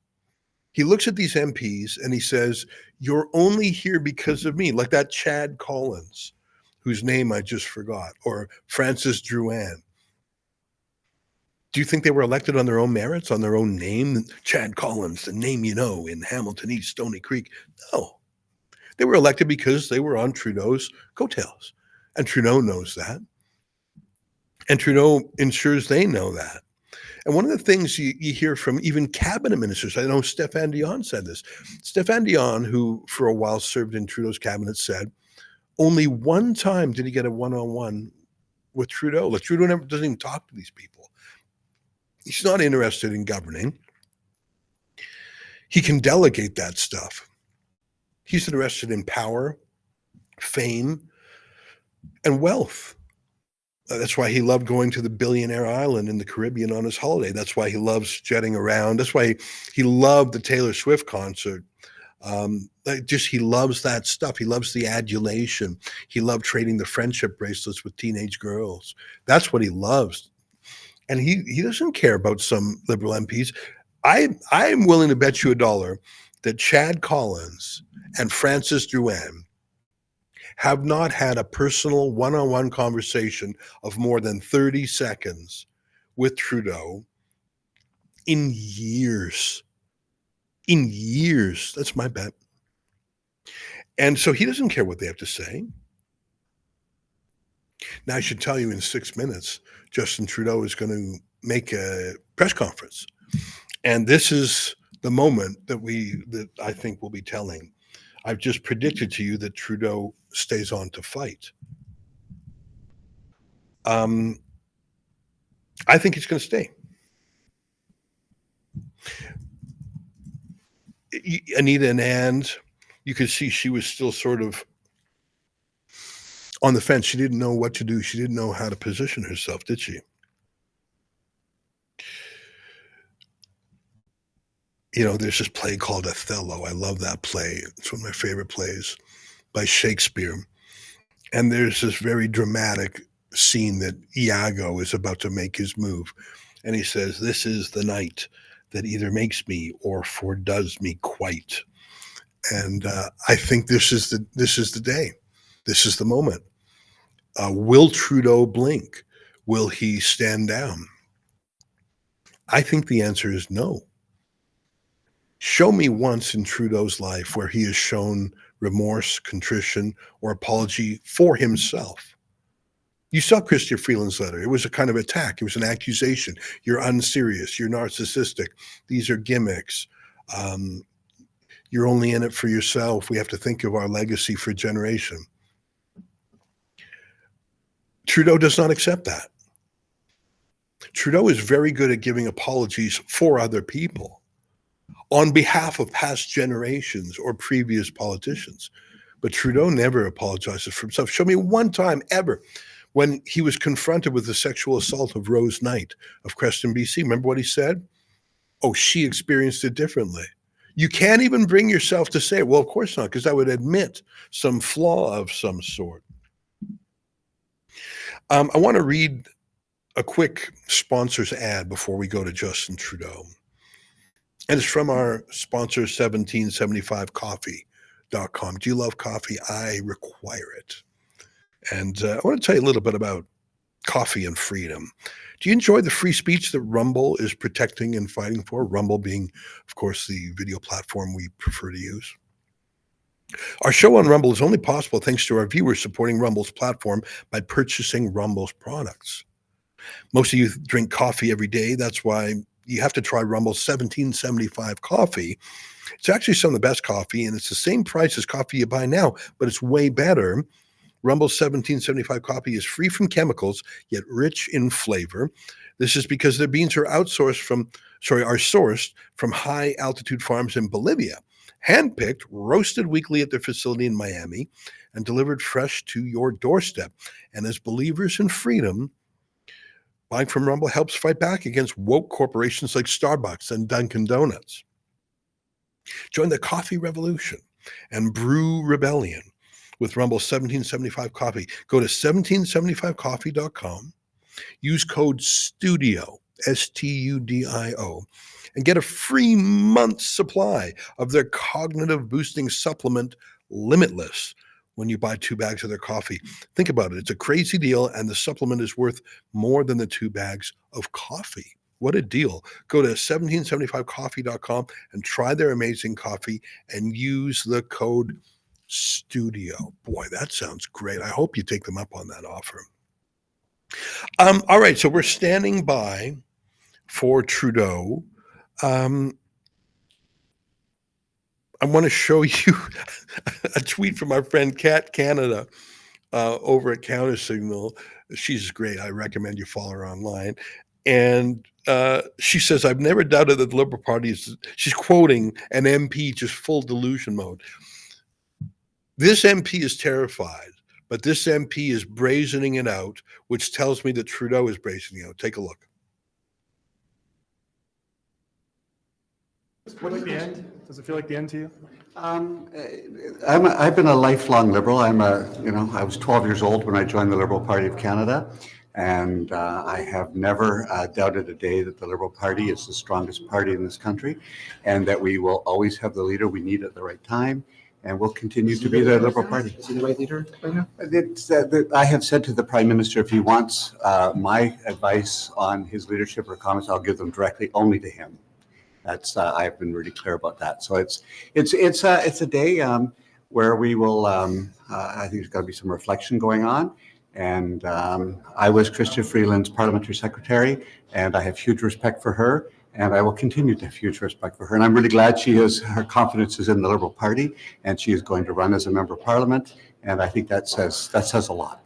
He looks at these MPs and he says, you're only here because of me, like that Chad Collins, whose name I just forgot, or Francis Drouin. Do you think they were elected on their own merits, on their own name? Chad Collins, the name you know in Hamilton East, Stony Creek. No. They were elected because they were on Trudeau's coattails. And Trudeau knows that. And Trudeau ensures they know that. And one of the things you hear from even cabinet ministers, I know Stéphane Dion said this. Stéphane Dion, who for a while served in Trudeau's cabinet, said only one time did he get a one-on-one with Trudeau. Like, Trudeau never doesn't even talk to these people. He's not interested in governing. He can delegate that stuff. He's interested in power, fame, and wealth. That's why he loved going to the billionaire island in the Caribbean on his holiday. That's why he loves jetting around. That's why he loved the Taylor Swift concert. He loves that stuff. He loves the adulation. He loved trading the friendship bracelets with teenage girls. That's what he loves. And he doesn't care about some Liberal MPs. I am willing to bet you $1 that Chad Collins and Francis Drouin have not had a personal one-on-one conversation of more than 30 seconds with Trudeau in years. In years. That's my bet. And so he doesn't care what they have to say. Now, I should tell you, in 6 minutes, Justin Trudeau is going to make a press conference. And this is the moment that I think will be telling. I've just predicted to you that Trudeau stays on to fight. I think he's going to stay. Anita and Anne, you could see she was still sort of on the fence. She didn't know what to do. She didn't know how to position herself, did she? You know, there's this play called Othello. I love that play. It's one of my favorite plays by Shakespeare. And there's this very dramatic scene that Iago is about to make his move. And he says, "This is the night that either makes me or fordoes me quite." And I think this is the day. This is the moment. Will Trudeau blink? Will he stand down? I think the answer is no. Show me once in Trudeau's life where he has shown remorse, contrition, or apology for himself. You saw Chrystia Freeland's letter. It was a kind of attack. It was an accusation. You're unserious. You're narcissistic. These are gimmicks. You're only in it for yourself. We have to think of our legacy for a generation. Trudeau does not accept that. Trudeau is very good at giving apologies for other people on behalf of past generations or previous politicians. But Trudeau never apologizes for himself. Show me one time ever when he was confronted with the sexual assault of Rose Knight of Creston, BC. Remember what he said? Oh, she experienced it differently. You can't even bring yourself to say, well, of course not, because that would admit some flaw of some sort. I want to read a quick sponsor's ad before we go to Justin Trudeau. And it's from our sponsor, 1775coffee.com. Do you love coffee? I require it. And I want to tell you a little bit about coffee and freedom. Do you enjoy the free speech that Rumble is protecting and fighting for? Rumble being, of course, the video platform we prefer to use. Our show on Rumble is only possible thanks to our viewers supporting Rumble's platform by purchasing Rumble's products. Most of you drink coffee every day. That's why you have to try Rumble's 1775 coffee. It's actually some of the best coffee, and it's the same price as coffee you buy now, but it's way better. Rumble's 1775 coffee is free from chemicals, yet rich in flavor. This is because their beans are sourced from high altitude farms in Bolivia, handpicked, roasted weekly at their facility in Miami, and delivered fresh to your doorstep. And as believers in freedom, buying from Rumble helps fight back against woke corporations like Starbucks and Dunkin' Donuts. Join the coffee revolution and brew rebellion with Rumble's 1775 coffee. Go to 1775coffee.com, use code STUDIO, STUDIO, and get a free month's supply of their cognitive boosting supplement, Limitless, when you buy 2 bags of their coffee. Think about it. It's a crazy deal, and the supplement is worth more than the 2 bags of coffee. What a deal. Go to 1775coffee.com and try their amazing coffee and use the code STUDIO. Boy, that sounds great. I hope you take them up on that offer. All right, so we're standing by for Trudeau. I want to show you a tweet from our friend Kat Canada over at Counter Signal. She's great. I recommend you follow her online. And she says, I've never doubted that the Liberal Party is, she's quoting an MP, just full delusion mode. This MP is terrified, but this MP is brazening it out, which tells me that Trudeau is brazening it out. Take a look. Does it feel like the end? Does it feel like the end to you? I've been a lifelong Liberal. I was 12 years old when I joined the Liberal Party of Canada, and I have never doubted a day that the Liberal Party is the strongest party in this country, and that we will always have the leader we need at the right time, and we'll continue to be the Liberal Party. Is he the right leader right now? I have said to the Prime Minister, if he wants my advice on his leadership or comments, I'll give them directly only to him. That's I've been really clear about that. So it's a day where we will. I think there's got to be some reflection going on. And I was Chrystia Freeland's parliamentary secretary, and I have huge respect for her. and I will continue to have huge respect for her. And I'm really glad her confidence is in the Liberal Party, and she is going to run as a member of Parliament. And I think that says a lot.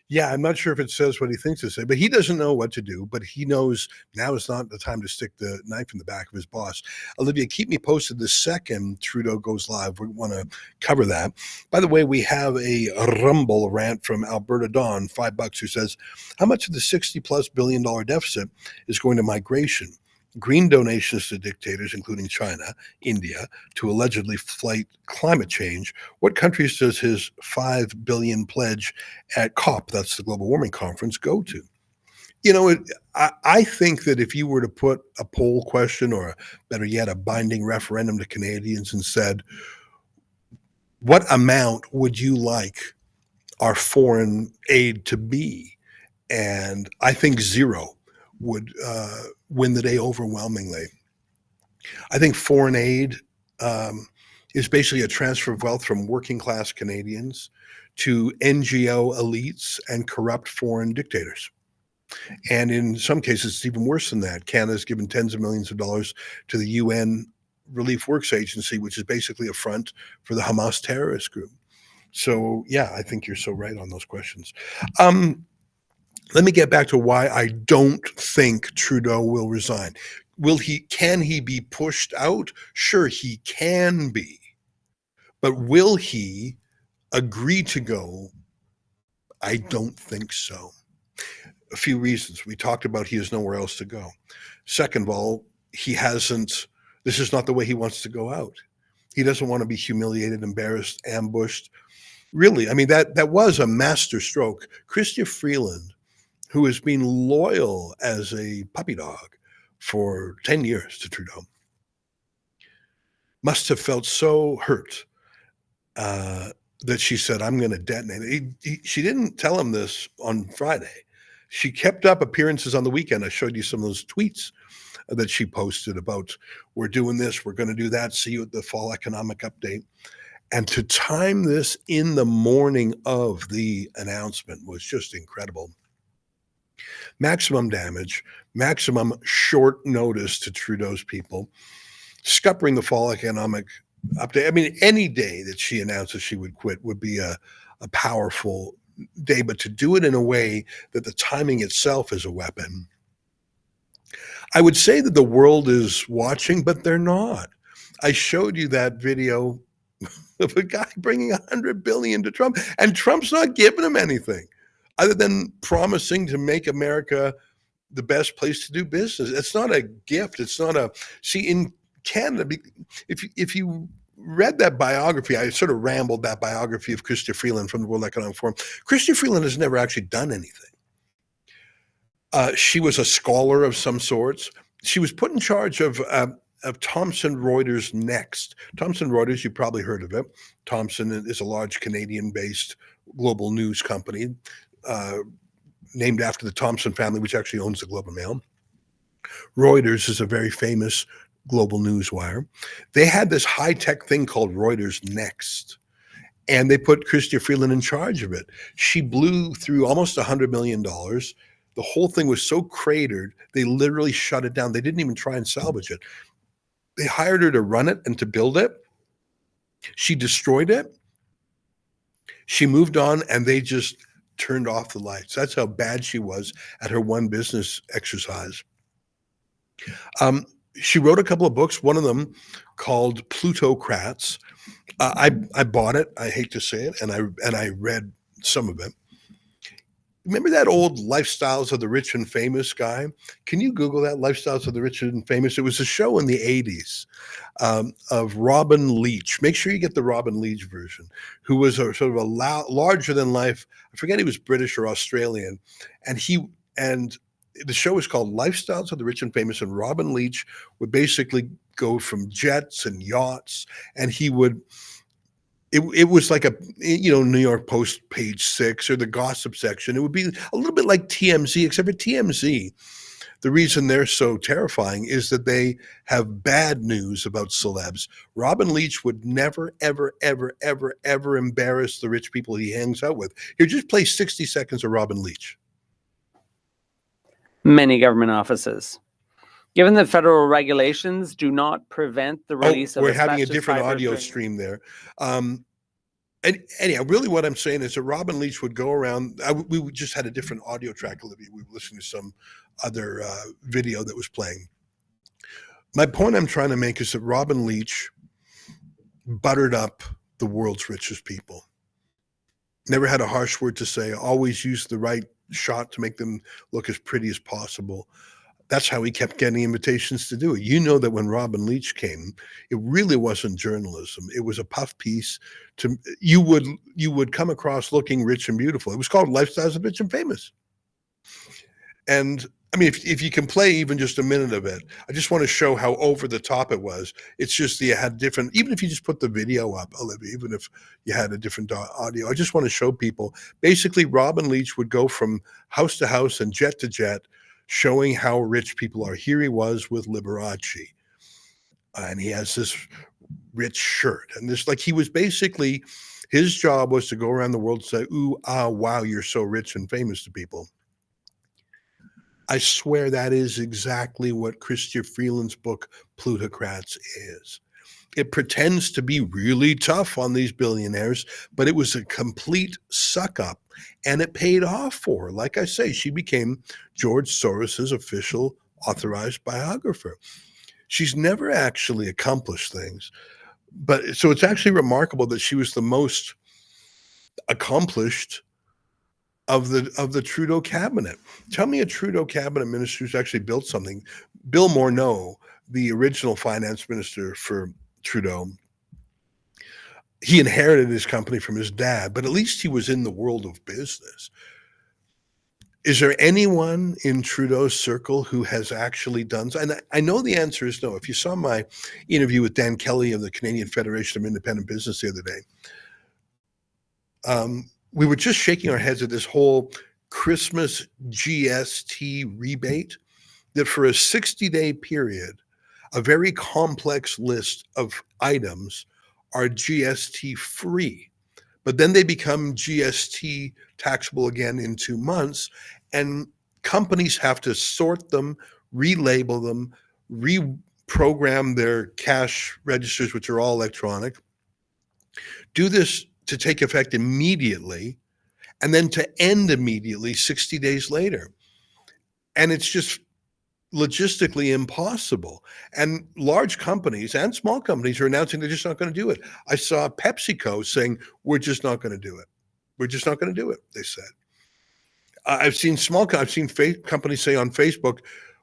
Yeah, I'm not sure if it says what he thinks it says, but he doesn't know what to do. But he knows now is not the time to stick the knife in the back of his boss. Olivia, keep me posted the second Trudeau goes live. We want to cover that. By the way, we have a Rumble rant from Alberta Dawn, $5, who says, how much of the $60+ billion deficit is going to migration? Green donations to dictators, including China, India, to allegedly fight climate change. What countries does his $5 billion pledge at COP, that's the Global Warming Conference, go to? You know, I think that if you were to put a poll question, or better yet, a binding referendum to Canadians and said, what amount would you like our foreign aid to be? And I think zero would win the day overwhelmingly. I think foreign aid is basically a transfer of wealth from working class Canadians to NGO elites and corrupt foreign dictators. And in some cases, it's even worse than that. Canada's given tens of millions of dollars to the UN Relief Works Agency, which is basically a front for the Hamas terrorist group. So, yeah, I think you're so right on those questions. Let me get back to why I don't think Trudeau will resign. Can he be pushed out? Sure, he can be. But will he agree to go? I don't think so. A few reasons. We talked about he has nowhere else to go. Second of all, this is not the way he wants to go out. He doesn't want to be humiliated, embarrassed, ambushed. Really, I mean, that was a master stroke. Chrystia Freeland, who has been loyal as a puppy dog for 10 years to Trudeau, must have felt so hurt that she said, I'm going to detonate. She didn't tell him this on Friday. She kept up appearances on the weekend. I showed you some of those tweets that she posted about, we're doing this, we're going to do that, see you at the fall economic update. And to time this in the morning of the announcement was just incredible. Maximum damage, maximum short notice to Trudeau's people, scuppering the fall economic update. I mean, any day that she announces she would quit would be a powerful day, but to do it in a way that the timing itself is a weapon. I would say that the world is watching, but they're not. I showed you that video of a guy bringing $100 billion to Trump, and Trump's not giving him anything other than promising to make America the best place to do business. It's not a gift. It's not in Canada, if you read that biography, I sort of rambled that biography of Chrystia Freeland from the World Economic Forum. Chrystia Freeland has never actually done anything. She was a scholar of some sorts. She was put in charge of Thomson Reuters Next. Thomson Reuters, you probably heard of it. Thomson is a large Canadian-based global news company named after the Thomson family, which actually owns the Globe and Mail. Reuters is a very famous global news wire. They had this high-tech thing called Reuters Next, and they put Chrystia Freeland in charge of it. She blew through almost $100 million. The whole thing was so cratered, they literally shut it down. They didn't even try and salvage it. They hired her to run it and to build it. She destroyed it. She moved on, and they just turned off the lights. That's how bad she was at her one business exercise. She wrote a couple of books, one of them called Plutocrats. I bought it. I hate to say it, and I read some of it. Remember that old Lifestyles of the Rich and Famous guy? Can you Google that, Lifestyles of the Rich and Famous? It was a show in the 80s of Robin Leach. Make sure you get the Robin Leach version, who was a sort of a larger than life. I forget he was British or Australian, and the show was called Lifestyles of the Rich and Famous, and Robin Leach would basically go from jets and yachts, and he would. It was like a New York Post page 6 or the gossip section. It would be a little bit like TMZ, except for TMZ. The reason they're so terrifying is that they have bad news about celebs. Robin Leach would never, ever, ever, ever, ever embarrass the rich people he hangs out with. Here, just play 60 seconds of Robin Leach. Many government offices. Given that federal regulations do not prevent the Oh, release of we're having a asbestos different fibers audio during- stream there. And anyhow, really what I'm saying is that Robin Leach would go around, we just had a different audio track, Olivia. We were listening to some other video that was playing. My point I'm trying to make is that Robin Leach buttered up the world's richest people. Never had a harsh word to say, always used the right shot to make them look as pretty as possible. That's how he kept getting invitations to do it. You know that when Robin Leach came, it really wasn't journalism. It was a puff piece. You would come across looking rich and beautiful. It was called Lifestyles of Rich and Famous. And I mean, if you can play even just a minute of it, I just want to show how over the top it was. It's just that you had different, even if you just put the video up, Olivia, even if you had a different audio, I just want to show people. Basically, Robin Leach would go from house to house and jet to jet, showing how rich people are. Here he was with Liberace, and he has this rich shirt, and this, like, he was basically, his job was to go around the world and say, ooh, ah, wow, you're so rich and famous to people. I swear that is exactly what Chrystia Freeland's book, Plutocrats, is. It pretends to be really tough on these billionaires, but it was a complete suck up, and it paid off for her. Like I say, she became George Soros's official authorized biographer. She's never actually accomplished things, but so it's actually remarkable that she was the most accomplished of the Trudeau cabinet. Tell me a Trudeau cabinet minister who's actually built something. Bill Morneau, the original finance minister for Trudeau, he inherited his company from his dad, but at least he was in the world of business. Is there anyone in Trudeau's circle who has actually done so? And I know the answer is no. If you saw my interview with Dan Kelly of the Canadian Federation of Independent Business the other day, we were just shaking our heads at this whole Christmas GST rebate, that for a 60-day period, a very complex list of items are GST free, but then they become GST taxable again in 2 months, and companies have to sort them, relabel them, reprogram their cash registers, which are all electronic, do this to take effect immediately, and then to end immediately 60 days later. And it's just logistically impossible. And large companies and small companies are announcing they're just not going to do it. I saw PepsiCo saying, we're just not going to do it. We're just not going to do it, they said. I've seen companies say on Facebook,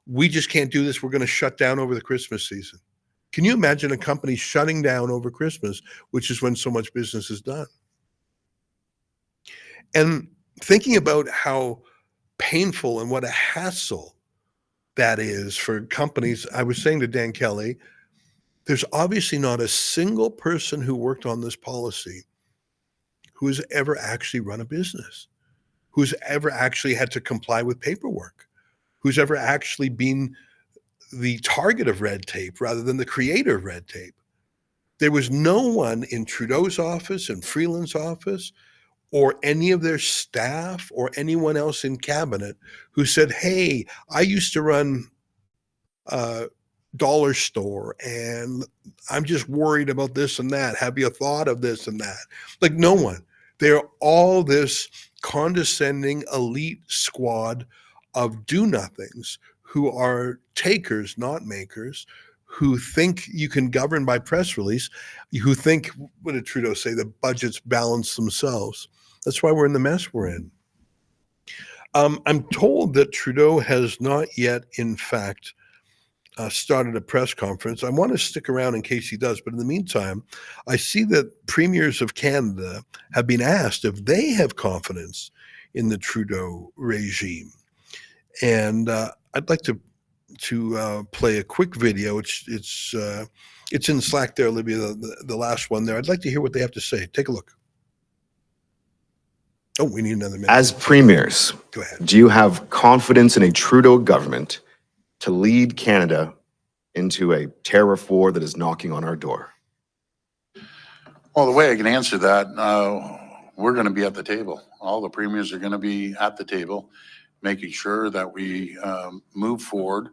we just can't do this. We're going to shut down over the Christmas season. Can you imagine a company shutting down over Christmas, which is when so much business is done? And thinking about how painful and what a hassle that is for companies, I was saying to Dan Kelly, there's obviously not a single person who worked on this policy who has ever actually run a business, who's ever actually had to comply with paperwork, who's ever actually been the target of red tape rather than the creator of red tape. There was no one in Trudeau's office and Freeland's office or any of their staff or anyone else in cabinet who said, hey, I used to run a dollar store and I'm just worried about this and that. Have you thought of this and that? Like, no one. They're all this condescending elite squad of do-nothings who are takers, not makers, who think you can govern by press release, who think, what did Trudeau say, the budgets balance themselves. That's why we're in the mess we're in. I'm told that Trudeau has not yet, in fact, started a press conference. I want to stick around in case he does, but in the meantime, I see that premiers of Canada have been asked if they have confidence in the Trudeau regime. And I'd like to play a quick video. It's in Slack there, Olivia, the last one there. I'd like to hear what they have to say. Take a look. Oh, we need another minute. As premiers, Go ahead. do you have confidence in a Trudeau government to lead Canada into a tariff war that is knocking on our door? Well, the way I can answer that, we're going to be at the table. All the premiers are going to be at the table. making sure that we move forward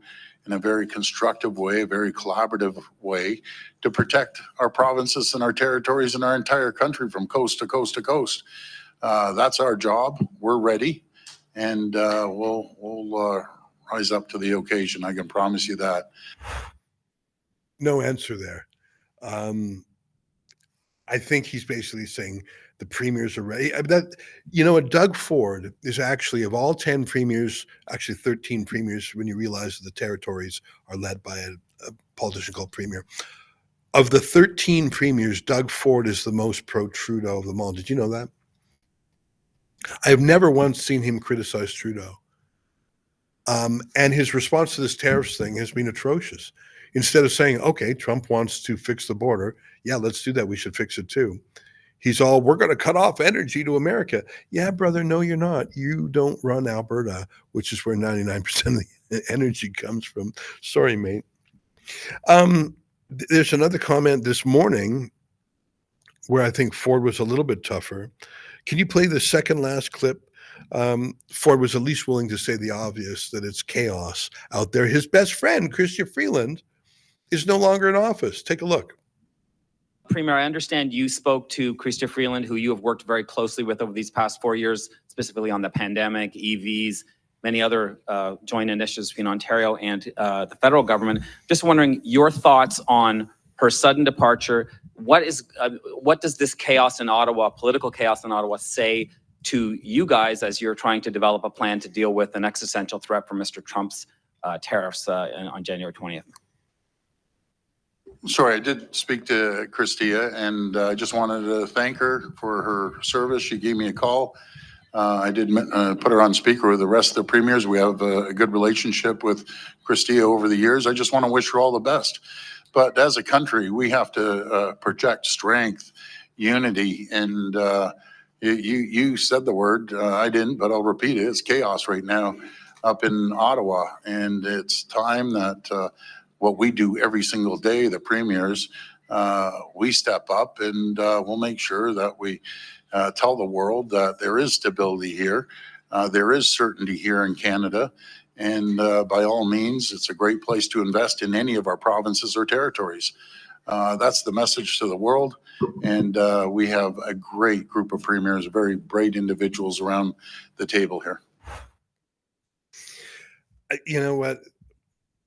in a very constructive way, a very collaborative way to protect our provinces and our territories and our entire country from coast to coast to coast. That's our job. We're ready, and we'll rise up to the occasion. I can promise you that. No answer there. I think he's basically saying the premiers are ready. What, Doug Ford is actually, of all 10 premiers, actually 13 premiers, when you realize that the territories are led by a politician called premier. Of the 13 premiers, Doug Ford is the most pro-Trudeau of them all. Did you know that? I have never once seen him criticize Trudeau. And his response to this tariffs thing has been atrocious. Instead of saying, okay, Trump wants to fix the border. Yeah, let's do that. We should fix it too. He's all, we're going to cut off energy to America. Yeah, brother, no, you're not. You don't run Alberta, which is where 99% of the energy comes from. Sorry, mate. There's another comment this morning where I think Ford was a little bit tougher. Can you play the second last clip? Ford was at least willing to say the obvious, that it's chaos out there. His best friend, Chrystia Freeland, is no longer in office. Take a look. Premier, I understand you spoke to Chrystia Freeland, who you have worked very closely with over these past 4 years, specifically on the pandemic, EVs, many other joint initiatives between Ontario and the federal government. Just wondering your thoughts on her sudden departure. What does this chaos in Ottawa, political chaos in Ottawa, say to you guys as you're trying to develop a plan to deal with an existential threat from Mr. Trump's tariffs on January 20th? Sorry, I did speak to Chrystia, and I just wanted to thank her for her service. She gave me a call. I did put her on speaker with the rest of the premiers. We have a good relationship with Chrystia over the years. I just want to wish her all the best. But as a country, we have to project strength, unity, and you said the word. I didn't, but I'll repeat it. It's chaos right now up in Ottawa, and it's time that what we do every single day, the premiers, we step up and we'll make sure that we tell the world that there is stability here. There is certainty here in Canada. And by all means, it's a great place to invest in any of our provinces or territories. That's the message to the world. And we have a great group of premiers, very bright individuals around the table here. You know what?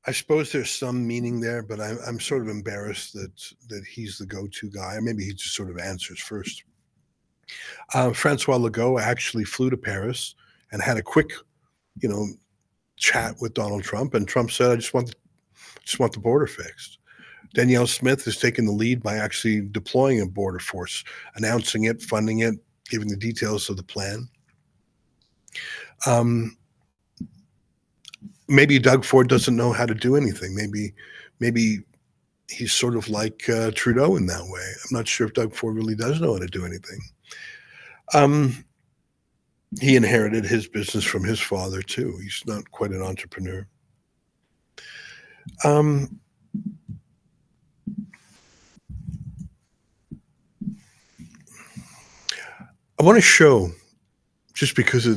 I suppose there's some meaning there, but I'm sort of embarrassed that he's the go-to guy. Maybe he just sort of answers first. Francois Legault actually flew to Paris and had a quick, chat with Donald Trump, and Trump said, "I just want the border fixed." Danielle Smith has taken the lead by actually deploying a border force, announcing it, funding it, giving the details of the plan. Maybe Doug Ford doesn't know how to do anything. Maybe he's sort of like Trudeau in that way. I'm not sure if Doug Ford really does know how to do anything. He inherited his business from his father too. He's not quite an entrepreneur. I want to show, just because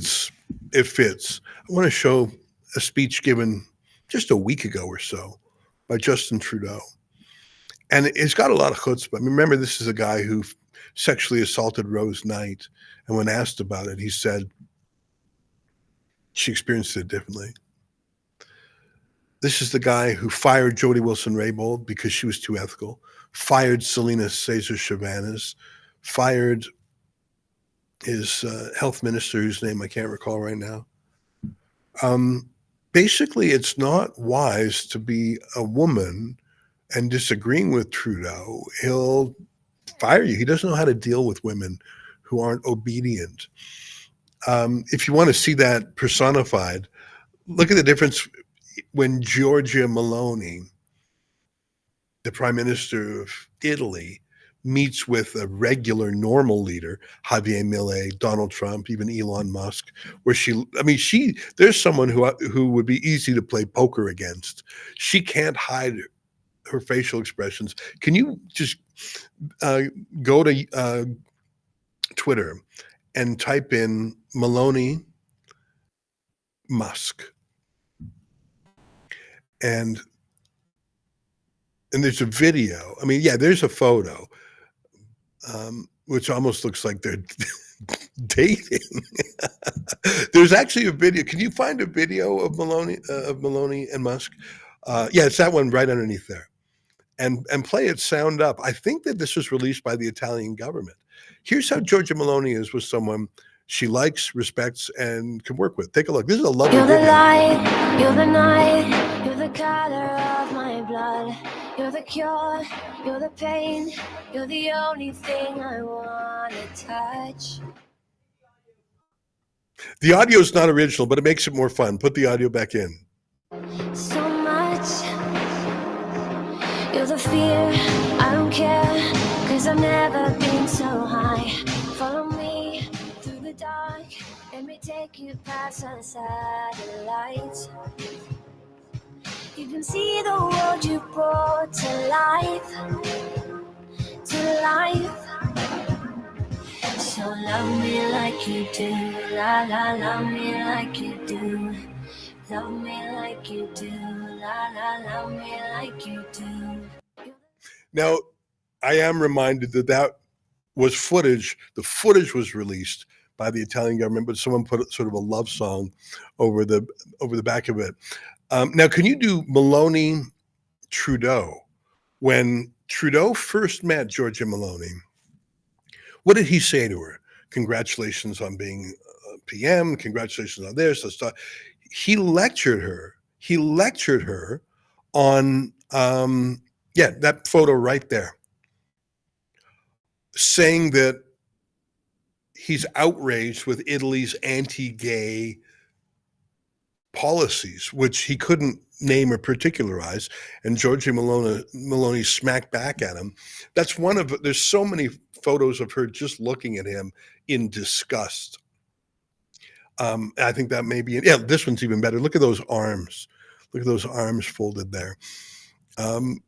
it fits, I want to show a speech given just a week ago or so by Justin Trudeau. And it's got a lot of chutzpah. Remember, this is a guy who sexually assaulted Rose Knight. And when asked about it, he said she experienced it differently. This is the guy who fired Jody Wilson-Raybould because she was too ethical, fired Selena Caesar-Chavannes, fired his health minister, whose name I can't recall right now. Basically, it's not wise to be a woman and disagreeing with Trudeau. He'll fire you. He doesn't know how to deal with women who aren't obedient. If you want to see that personified, look at the difference when Giorgia Meloni, the Prime Minister of Italy, meets with a regular, normal leader, Javier Milei, Donald Trump, even Elon Musk, where there's someone who would be easy to play poker against. She can't hide her facial expressions. Can you just go to Twitter and type in Meloni Musk. And there's a video. I mean, yeah, there's a photo, which almost looks like they're dating. There's actually a video. Can you find a video of Maloney and Musk? Yeah, it's that one right underneath there. And play it sound up. I think that this was released by the Italian government. Here's how Giorgia Maloney is with someone she likes, respects, and can work with. Take a look. This is a lovely You're the video. light, you're the night, you're the color of my blood. You're the cure, you're the pain, you're the only thing I wanna touch. The audio is not original, but it makes it more fun. Put the audio back in. So much. You're the fear, I don't care, 'cause I've never been so high. Follow me through the dark, let me take you past the satellites. You can see the world you brought to life, to life. So love me like you do, la la, love me like you do. Love me like you do, la la, love me like you do. Now, I am reminded that was footage. The footage was released by the Italian government, but someone put sort of a love song over the back of it. Now, can you do Maloney Trudeau? When Trudeau first met Giorgia Maloney, what did he say to her? Congratulations on being PM. Congratulations on this. He lectured her. He lectured her on, that photo right there, saying that he's outraged with Italy's anti-gay policies, which he couldn't name or particularize, and Giorgia Maloney smacked back at him. That's one of, there's so many photos of her just looking at him in disgust. I think that may be, this one's even better. Look at those arms. Look at those arms folded there. And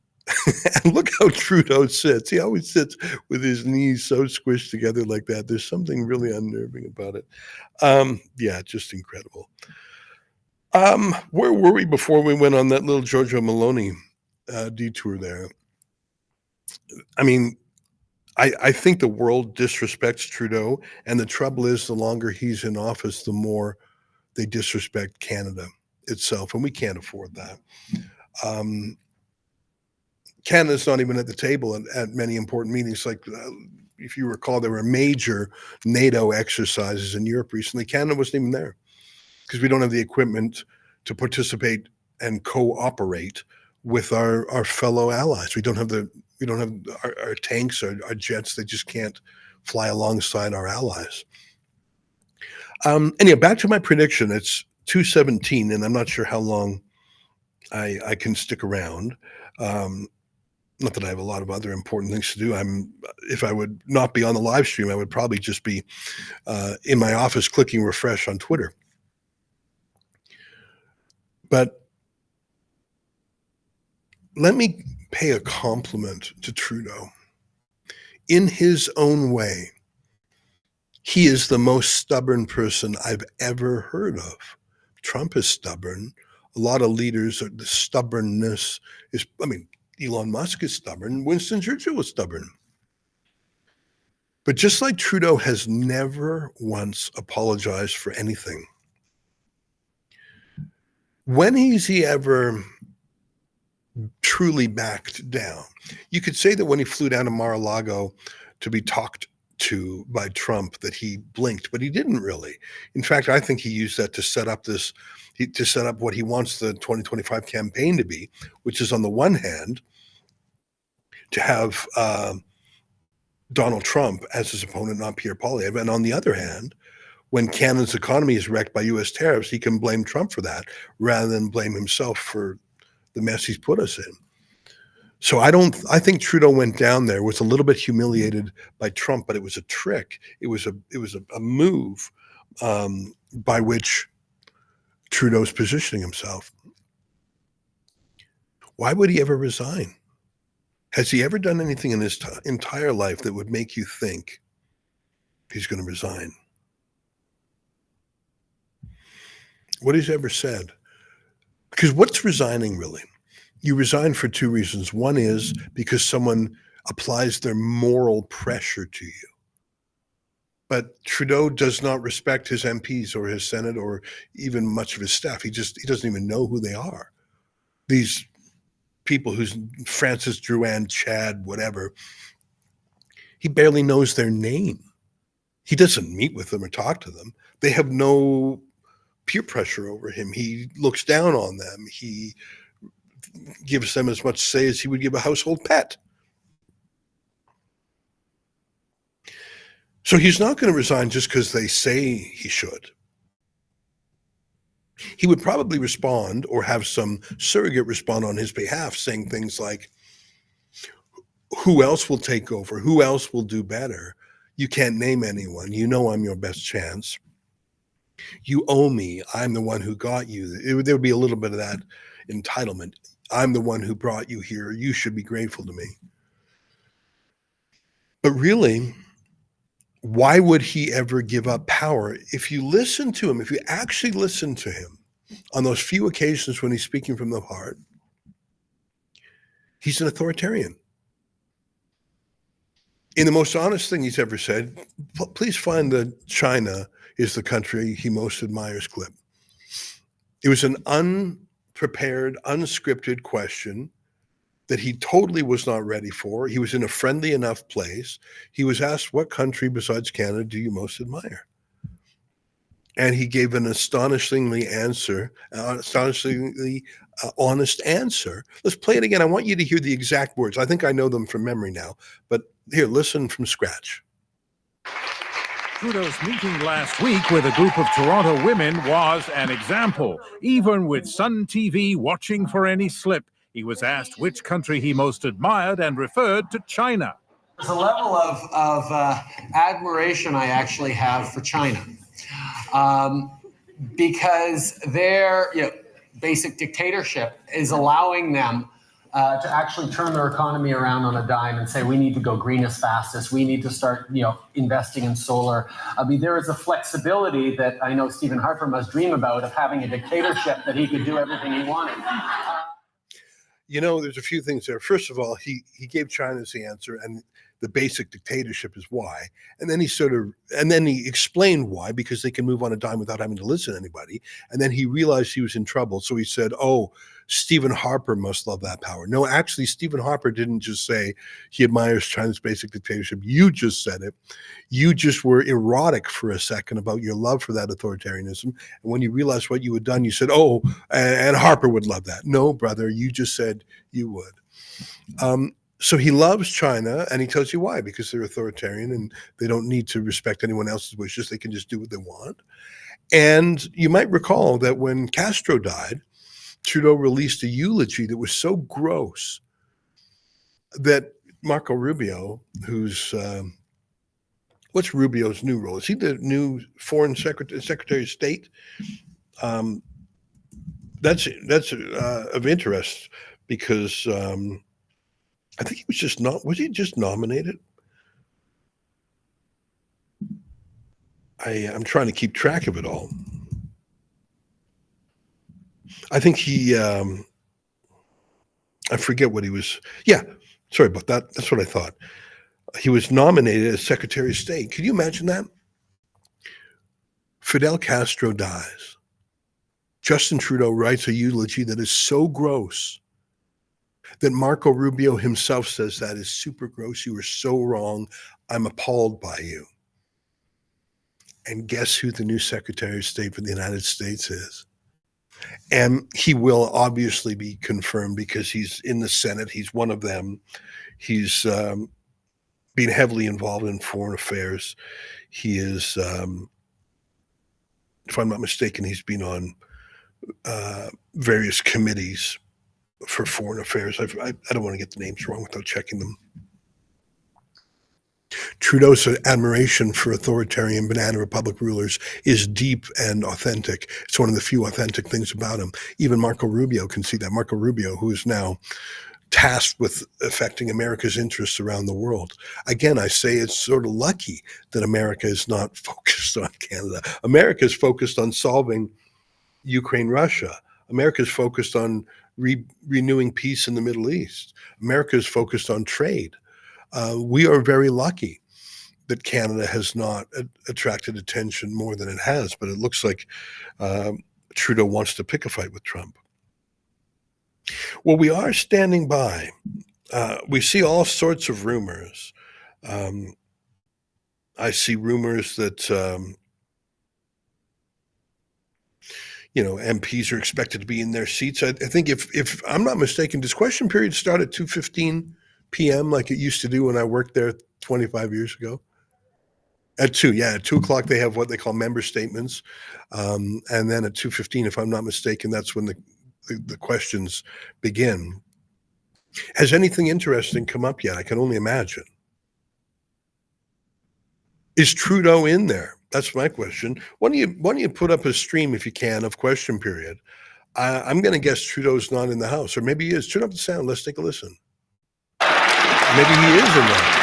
look how Trudeau sits. He always sits with his knees so squished together like that. There's something really unnerving about it. Just incredible. Where were we before we went on that little Giorgia Maloney detour there? I mean, I think the world disrespects Trudeau, and the trouble is the longer he's in office, the more they disrespect Canada itself, and we can't afford that. Canada's not even at the table at many important meetings. Like, if you recall, there were major NATO exercises in Europe recently. Canada wasn't even there because we don't have the equipment to participate and cooperate with our fellow allies. We don't have our tanks, our jets. They just can't fly alongside our allies. Anyway, back to my prediction. It's 2:17, and I'm not sure how long I can stick around. Not that I have a lot of other important things to do. If I would not be on the live stream, I would probably just be in my office clicking refresh on Twitter. But let me pay a compliment to Trudeau. In his own way, he is the most stubborn person I've ever heard of. Trump is stubborn. A lot of leaders, the stubbornness is, Elon Musk is stubborn. Winston Churchill was stubborn. But just like Trudeau has never once apologized for anything, when has he ever truly backed down? You could say that when he flew down to Mar-a-Lago to be talked to by Trump, that he blinked, but he didn't really. In fact, I think he used that to set up what he wants the 2025 campaign to be, which is, on the one hand, to have Donald Trump as his opponent, not Pierre Poilievre, and on the other hand, when Canada's economy is wrecked by U.S. tariffs, he can blame Trump for that rather than blame himself for the mess he's put us in. So I think Trudeau went down there, was a little bit humiliated by Trump, but it was a trick. It was a move by which Trudeau's positioning himself. Why would he ever resign? Has he ever done anything in his entire life that would make you think he's going to resign? what he's ever said. Because what's resigning really? You resign for two reasons. One is because someone applies their moral pressure to you. But Trudeau does not respect his MPs or his Senate or even much of his staff. He doesn't even know who they are. These people who's Francis, Drouin, Chad, whatever, he barely knows their name. He doesn't meet with them or talk to them. They have no peer pressure over him. He looks down on them. He gives them as much say as he would give a household pet. So he's not going to resign just because they say he should. He would probably respond or have some surrogate respond on his behalf, saying things like, who else will take over? Who else will do better? You can't name anyone. You know I'm your best chance. You owe me. I'm the one who got you. There would be a little bit of that entitlement. I'm the one who brought you here. You should be grateful to me. But really, why would he ever give up power? If you listen to him, if you actually listen to him on those few occasions when he's speaking from the heart, he's an authoritarian. In the most honest thing he's ever said, please find the China is the country he most admires clip. It was an unprepared, unscripted question that he totally was not ready for. He was in a friendly enough place. He was asked, what country besides Canada do you most admire? And he gave an astonishingly honest answer. Let's play it again. I want you to hear the exact words. I think I know them from memory now, but here, listen from scratch. Trudeau's meeting last week with a group of Toronto women was an example. Even with Sun TV watching for any slip, he was asked which country he most admired and referred to China. There's a level of admiration I actually have for China because their basic dictatorship is allowing them to actually turn their economy around on a dime and say, we need to go green as fast as we need to start, investing in solar. I mean, there is a flexibility that I know Stephen Harper must dream about of having a dictatorship that he could do everything he wanted. There's a few things there. First of all, he gave China's the answer, and the basic dictatorship is why. And then he explained why, because they can move on a dime without having to listen to anybody. And then he realized he was in trouble. So he said, oh, Stephen Harper must love that power. No, actually, Stephen Harper didn't just say he admires China's basic dictatorship. You just said it. You just were erotic for a second about your love for that authoritarianism. And when you realized what you had done, you said, oh, and Harper would love that. No, brother, you just said you would. So he loves China, and he tells you why, because they're authoritarian and they don't need to respect anyone else's wishes. They can just do what they want. And you might recall that when Castro died, Trudeau released a eulogy that was so gross that Marco Rubio, who's, what's Rubio's new role? Is he the new foreign secretary of state? That's of interest because I think he was was he just nominated? I'm trying to keep track of it all. I think I forget what he was. Yeah, sorry about that. That's what I thought. He was nominated as Secretary of State. Can you imagine that? Fidel Castro dies. Justin Trudeau writes a eulogy that is so gross that Marco Rubio himself says that is super gross. You were so wrong. I'm appalled by you. And guess who the new Secretary of State for the United States is? And he will obviously be confirmed because he's in the Senate. He's one of them. He's been heavily involved in foreign affairs. He is, if I'm not mistaken, he's been on various committees for foreign affairs. I don't want to get the names wrong without checking them. Trudeau's admiration for authoritarian banana republic rulers is deep and authentic. It's one of the few authentic things about him. Even Marco Rubio can see that. Marco Rubio, who is now tasked with affecting America's interests around the world. Again, I say it's sort of lucky that America is not focused on Canada. America is focused on solving Ukraine, Russia. America's focused on renewing peace in the Middle East. America is focused on trade. We are very lucky that Canada has not attracted attention more than it has, but it looks like Trudeau wants to pick a fight with Trump. Well, we are standing by. We see all sorts of rumors. I see rumors that MPs are expected to be in their seats. I think if I'm not mistaken, does question period start at 2:15 p.m. like it used to do when I worked there 25 years ago? At 2 o'clock they have what they call member statements, and then at 2:15, if I'm not mistaken, that's when the questions begin. Has anything interesting come up yet? I can only imagine. Is Trudeau in there? That's my question. Why don't you put up a stream, if you can, of question period? I'm going to guess Trudeau's not in the House, or maybe he is. Turn up the sound. Let's take a listen. Maybe he is in there.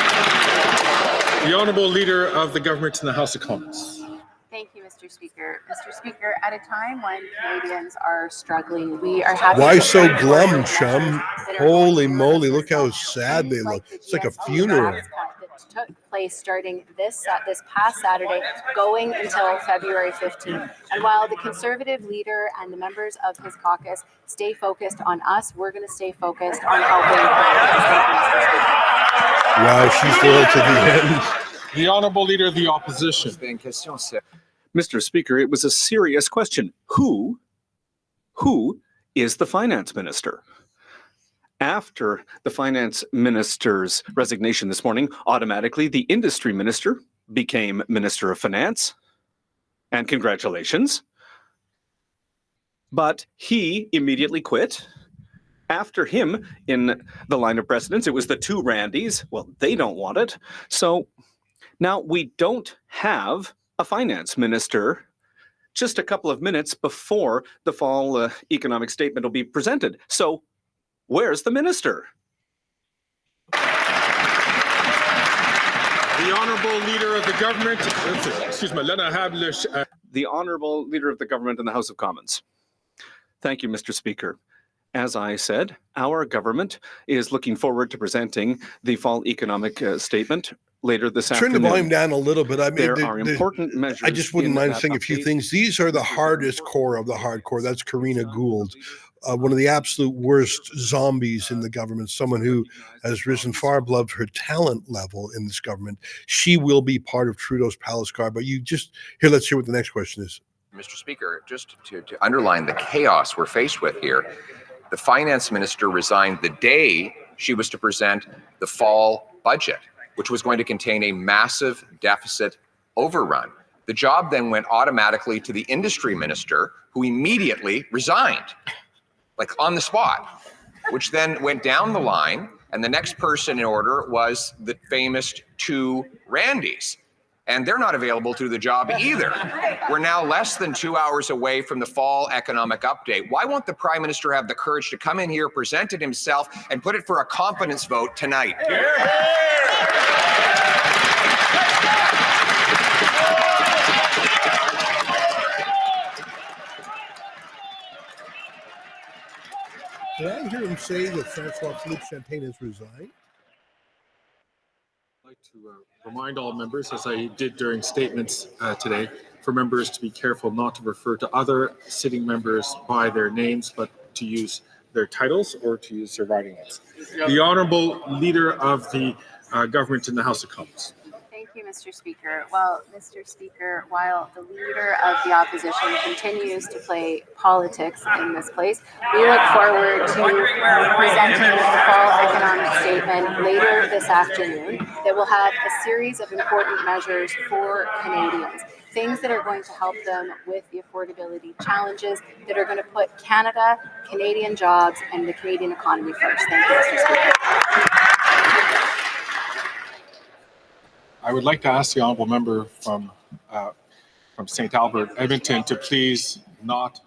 The Honourable Leader of the Government in the House of Commons. Thank you, Mr. Speaker. Mr. Speaker, at a time when Canadians are struggling, we are having... Why so glum, chum? Holy moly, look how sad they look. It's like a funeral. That took place starting this past Saturday, going until February 15th. And while the Conservative leader and the members of his caucus stay focused on us, we're going to stay focused on helping Canadians. Wow, she's loyal to the end. The Honourable Leader of the Opposition. Mr. Speaker, it was a serious question. Who is the finance minister? After the finance minister's resignation this morning, automatically the industry minister became Minister of Finance. And congratulations. But he immediately quit. After him, in the line of precedence, it was the two Randys. Well, they don't want it. So now we don't have a finance minister just a couple of minutes before the fall economic statement will be presented. So where's the minister? The Honourable Leader of the Government, The Honourable Leader of the Government in the House of Commons. Thank you, Mr. Speaker. As I said, our government is looking forward to presenting the fall economic statement later this afternoon. Turn the volume down a little bit. I mean, there are important measures. I just wouldn't mind saying a few things. These are the hardest core of the hardcore. That's Karina Gould, one of the absolute worst zombies in the government, someone who has risen far above her talent level in this government. She will be part of Trudeau's palace guard. But let's hear what the next question is. Mr. Speaker, just to underline the chaos we're faced with here, the finance minister resigned the day she was to present the fall budget, which was going to contain a massive deficit overrun. The job then went automatically to the industry minister, who immediately resigned, like on the spot, which then went down the line. And the next person in order was the famous two Randys. And they're not available to do the job either. We're now less than 2 hours away from the fall economic update. Why won't the Prime Minister have the courage to come in here, present it himself, and put it for a confidence vote tonight? Did I hear him say that Francois-Philippe Champagne has resigned? I'd like to remind all members, as I did during statements today, for members to be careful not to refer to other sitting members by their names, but to use their titles or to use their writing names. The Honourable Leader of the Government in the House of Commons. Thank you, Mr. Speaker. Well, Mr. Speaker, while the Leader of the Opposition continues to play politics in this place, we look forward to presenting the fall economic statement later this afternoon that will have a series of important measures for Canadians, things that are going to help them with the affordability challenges, that are going to put Canada, Canadian jobs, and the Canadian economy first. Thank you, Mr. Speaker. I would like to ask the honourable member from St. Albert, Edmonton, to please not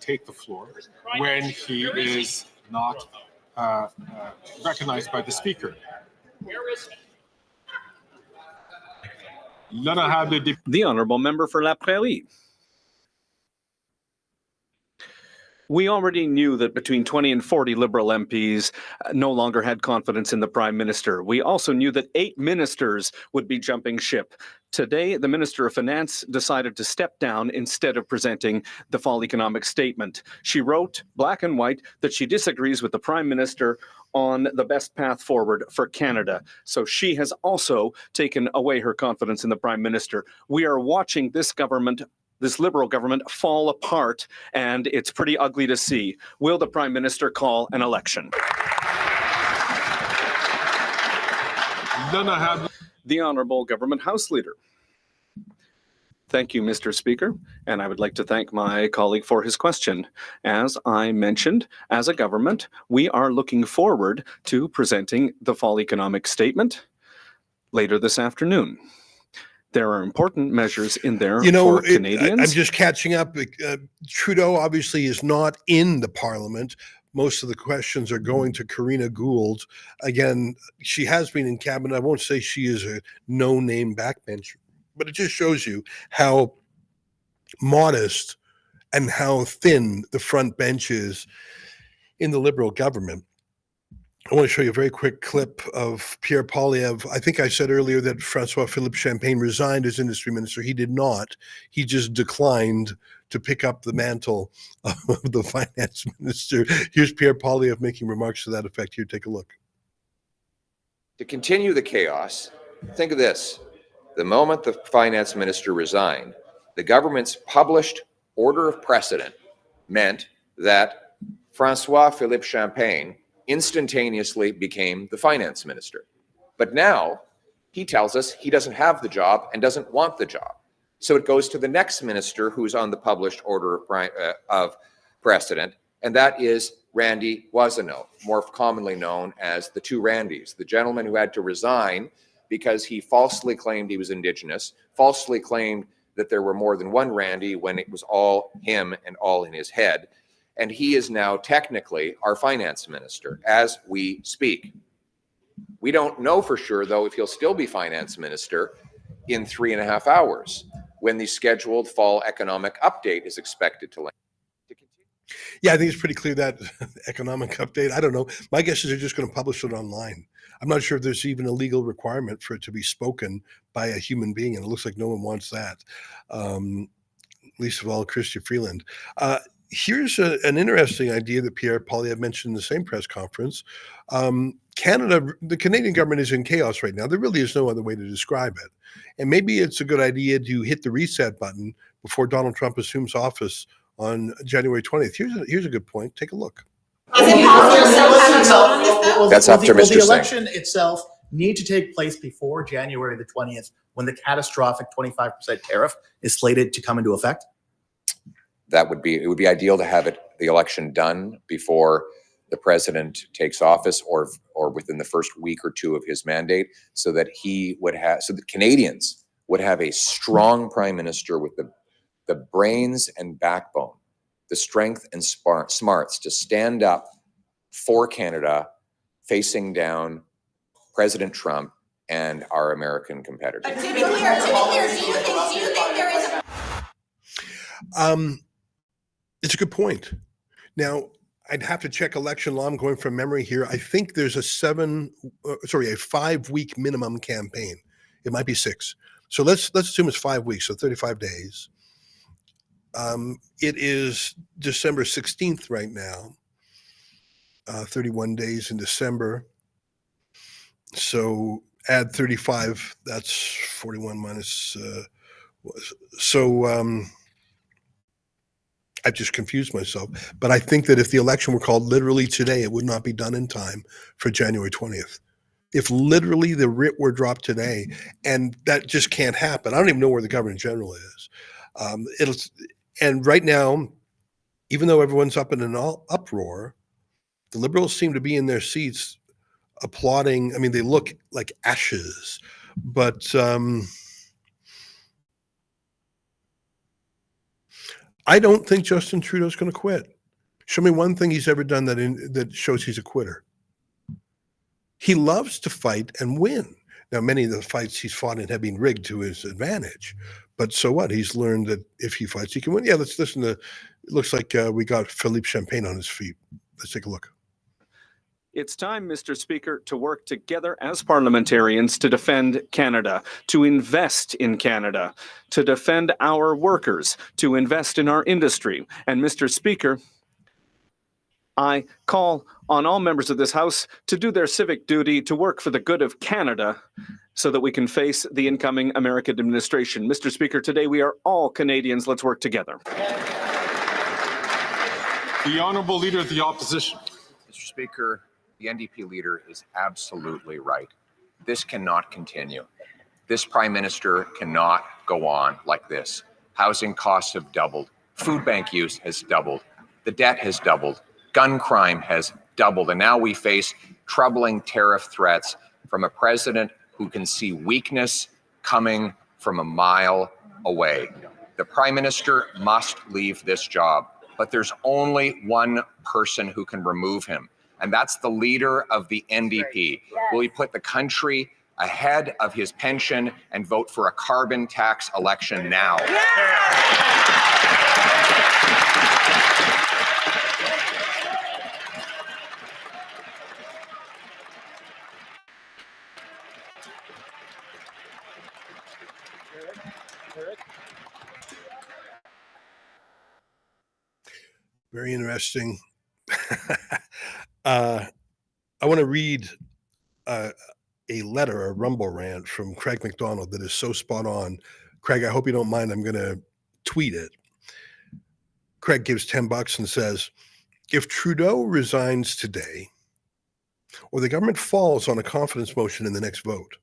take the floor when he is not recognized by the speaker. The Honourable Member for La Prairie. We already knew that between 20 and 40 Liberal MPs no longer had confidence in the Prime Minister. We also knew that 8 ministers would be jumping ship. Today, the Minister of Finance decided to step down instead of presenting the fall economic statement. She wrote, black and white, that she disagrees with the Prime Minister on the best path forward for Canada. So she has also taken away her confidence in the Prime Minister. We are watching this government, this Liberal government, fall apart, and it's pretty ugly to see. Will the Prime Minister call an election? Then I have the Honourable Government House Leader. Thank you, Mr. Speaker, and I would like to thank my colleague for his question. As I mentioned, as a government, we are looking forward to presenting the fall economic statement later this afternoon. There are important measures in there for Canadians. I'm just catching up. Trudeau obviously is not in the Parliament. Most of the questions are going to Karina Gould. Again, she has been in cabinet. I won't say she is a no-name backbencher, but it just shows you how modest and how thin the front bench is in the Liberal government. I want to show you a very quick clip of Pierre Poilievre. I think I said earlier that Francois-Philippe Champagne resigned as industry minister. He did not. He just declined to pick up the mantle of the finance minister. Here's Pierre Poilievre making remarks to that effect. Here, take a look. To continue the chaos, think of this. The moment the finance minister resigned, the government's published order of precedent meant that Francois-Philippe Champagne instantaneously became the finance minister. But now he tells us he doesn't have the job and doesn't want the job. So it goes to the next minister who's on the published order of precedent, and that is Randy Boissonnault, more commonly known as the two Randys, the gentleman who had to resign because he falsely claimed he was Indigenous, falsely claimed that there were more than one Randy when it was all him and all in his head. And he is now technically our finance minister as we speak. We don't know for sure, though, if he'll still be finance minister in 3.5 hours when the scheduled fall economic update is expected to land. Yeah, I think it's pretty clear that economic update, I don't know. My guess is they're just going to publish it online. I'm not sure if there's even a legal requirement for it to be spoken by a human being, and it looks like no one wants that, least of all Chrystia Freeland. Here's an interesting idea that Pierre Poilievre mentioned in the same press conference. Canada, the Canadian government is in chaos right now. There really is no other way to describe it. And maybe it's a good idea to hit the reset button before Donald Trump assumes office on January 20th. Here's a good point. Take a look. Is it possible That's up to Mr. Will the Singh. election itself need to take place before January the 20th when the catastrophic 25% tariff is slated to come into effect? It would be ideal to have the election done before the president takes office or within the first week or two of his mandate, so that the Canadians would have a strong prime minister with the brains and backbone, the strength and smarts to stand up for Canada, facing down President Trump and our American competitors. To be clear, do you think there is It's a good point. Now, I'd have to check election law. I'm going from memory here. I think there's a 5-week minimum campaign. It might be 6. So let's assume it's 5 weeks, so 35 days. It is December 16th right now. 31 days in December. So add 35. That's 41 minus. I've just confused myself. But I think that if the election were called literally today, it would not be done in time for January 20th. If literally the writ were dropped today, and that just can't happen. I don't even know where the governor general is. And right now, even though everyone's up in an uproar, the Liberals seem to be in their seats applauding. I mean, they look like ashes, but I don't think Justin Trudeau's going to quit. Show me one thing he's ever done that shows he's a quitter. He loves to fight and win. Now, many of the fights he's fought in have been rigged to his advantage, But so what? He's learned that if he fights, he can win. Yeah, let's listen to. It looks like we got Philippe Champagne on his feet. Let's take a look. It's time, Mr. Speaker, to work together as parliamentarians to defend Canada, to invest in Canada, to defend our workers, to invest in our industry. And Mr. Speaker, I call on all members of this House to do their civic duty to work for the good of Canada so that we can face the incoming American administration. Mr. Speaker, today we are all Canadians. Let's work together. The Honourable Leader of the Opposition. Mr. Speaker, the NDP leader is absolutely right. This cannot continue. This Prime Minister cannot go on like this. Housing costs have doubled. Food bank use has doubled. The debt has doubled. Gun crime has doubled. And now we face troubling tariff threats from a president who can see weakness coming from a mile away. The Prime Minister must leave this job, but there's only one person who can remove him, and that's the leader of the NDP. Will he put the country ahead of his pension and vote for a carbon tax election now? Very interesting. I want to read a letter, a rumble rant from Craig McDonald that is so spot on. Craig, I hope you don't mind. I'm going to tweet it. Craig gives $10 and says, if Trudeau resigns today or the government falls on a confidence motion in the next vote,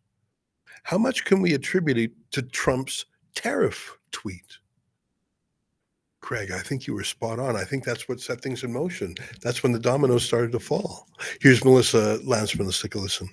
how much can we attribute it to Trump's tariff tweet? Craig, I think you were spot on. I think that's what set things in motion. That's when the dominoes started to fall. Here's Melissa Lansman. Let's take a listen.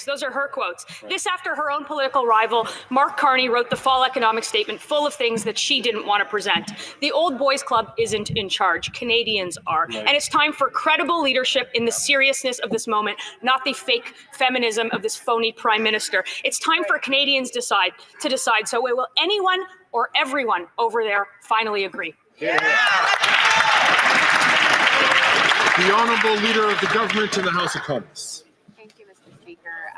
Those are her quotes. This after her own political rival, Mark Carney, wrote the fall economic statement full of things that she didn't want to present. The old boys club isn't in charge. Canadians are. Right. And it's time for credible leadership in the seriousness of this moment, not the fake feminism of this phony prime minister. It's time for Canadians to decide. So will anyone or everyone over there finally agree? Yeah. The Honourable Leader of the Government in the House of Commons.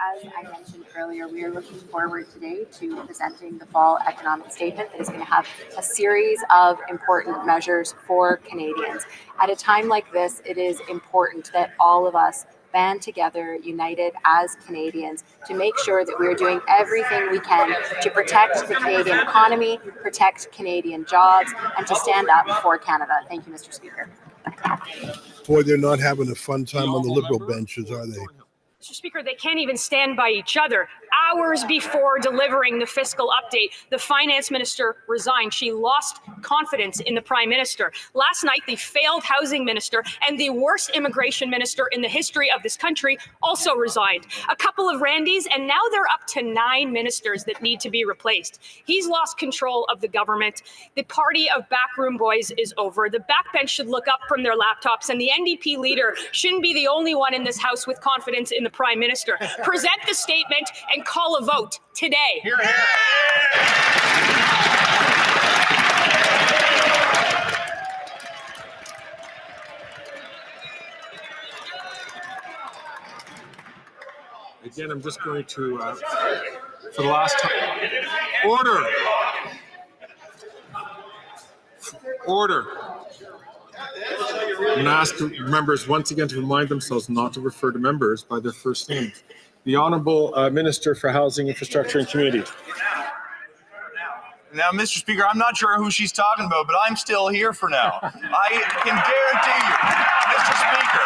As I mentioned earlier, we are looking forward today to presenting the fall economic statement that is going to have a series of important measures for Canadians. At a time like this, it is important that all of us band together, united as Canadians, to make sure that we are doing everything we can to protect the Canadian economy, protect Canadian jobs, and to stand up for Canada. Thank you, Mr. Speaker. Boy, they're not having a fun time on the Liberal benches, are they? Mr. Speaker, they can't even stand by each other. Hours before delivering the fiscal update, the finance minister resigned. She lost confidence in the prime minister. Last night, the failed housing minister and the worst immigration minister in the history of this country also resigned. A couple of Randys, and now they're up to 9 ministers that need to be replaced. He's lost control of the government. The party of backroom boys is over. The backbench should look up from their laptops, and the NDP leader shouldn't be the only one in this House with confidence in the prime minister. Present the statement and call a vote today. Hear, hear. Again, I'm just going to, for the last time, order. Order. I'm going to ask members once again to remind themselves not to refer to members by their first names. The Honourable Minister for Housing, Infrastructure and Community. Now, Mr. Speaker, I'm not sure who she's talking about, but I'm still here for now. I can guarantee you, Mr. Speaker,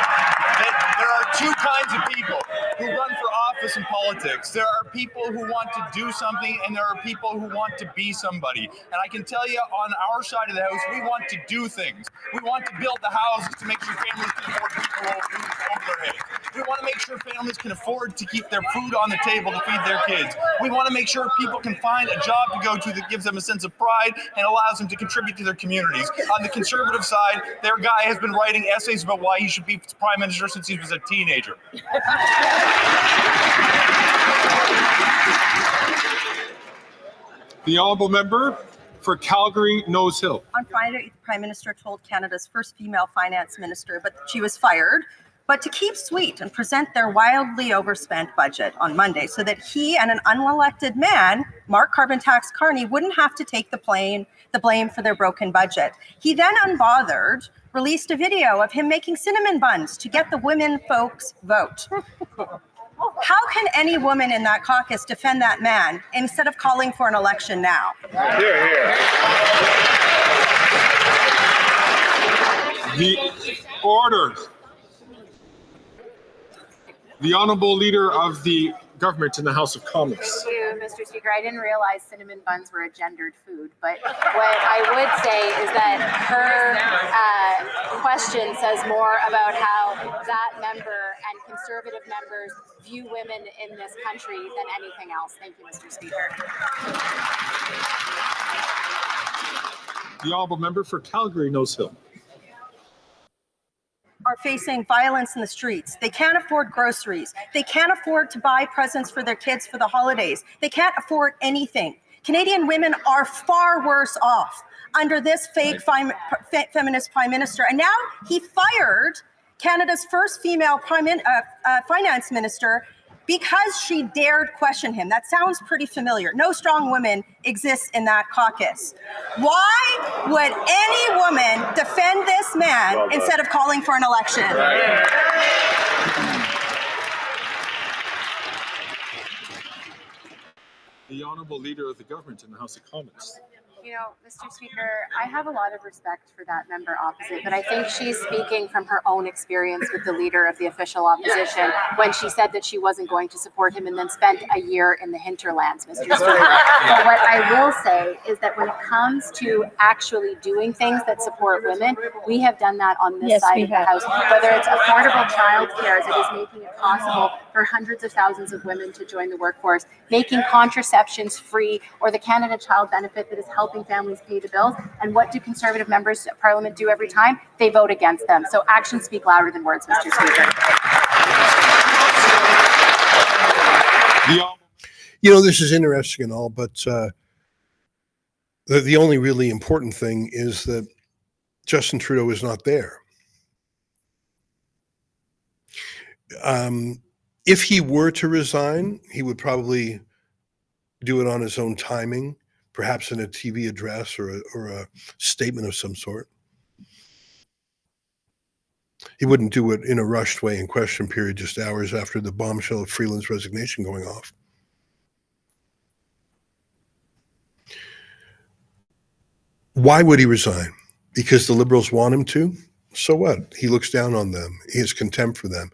that there are two kinds of people who run for office in politics. There are people who want to do something, and there are people who want to be somebody. And I can tell you, on our side of the house, we want to do things. We want to build the houses to make sure families can afford to keep their roofs over their heads. We want to make sure families can afford to keep their food on the table to feed their kids. We want to make sure people can find a job to go to that gives them a sense of pride and allows them to contribute to their communities. On the Conservative side, their guy has been writing essays about why he should be Prime Minister since he was a teenager. The honourable member for Calgary Nose Hill. On Friday, the Prime Minister told Canada's first female finance minister but she was fired, but to keep sweet and present their wildly overspent budget on Monday so that he and an unelected man, Mark Carbon Tax Carney, wouldn't have to take the blame for their broken budget. He then, unbothered, released a video of him making cinnamon buns to get the women folks vote. How can any woman in that caucus defend that man instead of calling for an election now? Here, here. The order. The Honourable Leader of the Government in the House of Commons. Thank you, Mr. Speaker. I didn't realize cinnamon buns were a gendered food, but what I would say is that her question says more about how that member and Conservative members view women in this country than anything else. Thank you, Mr. Speaker. The Honourable Member for Calgary Nose Hill. Are facing violence in the streets. They can't afford groceries. They can't afford to buy presents for their kids for the holidays. They can't afford anything. Canadian women are far worse off under this fake feminist prime minister. And now he fired Canada's first female finance minister because she dared question him. That sounds pretty familiar. No strong women exist in that caucus. Why would any woman defend this man instead of calling for an election? The Honourable Leader of the Government in the House of Commons. You know, Mr. Speaker, I have a lot of respect for that member opposite, but I think she's speaking from her own experience with the leader of the official opposition when she said that she wasn't going to support him and then spent a year in the hinterlands, Mr. Speaker. But what I will say is that when it comes to actually doing things that support women, we have done that on this side of the House, whether it's affordable childcare that is making it possible for hundreds of thousands of women to join the workforce, making contraceptions free, or the Canada Child Benefit that is helping families pay the bills. And what do Conservative members of Parliament do every time? They vote against them. So actions speak louder than words, Mr. Speaker. You know, this is interesting and all, but the only really important thing is that Justin Trudeau is not there. If he were to resign, he would probably do it on his own timing, perhaps in a TV address or a statement of some sort. He wouldn't do it in a rushed way in question period just hours after the bombshell of Freeland's resignation going off. Why would he resign? Because the Liberals want him to? So what? He looks down on them. He has contempt for them.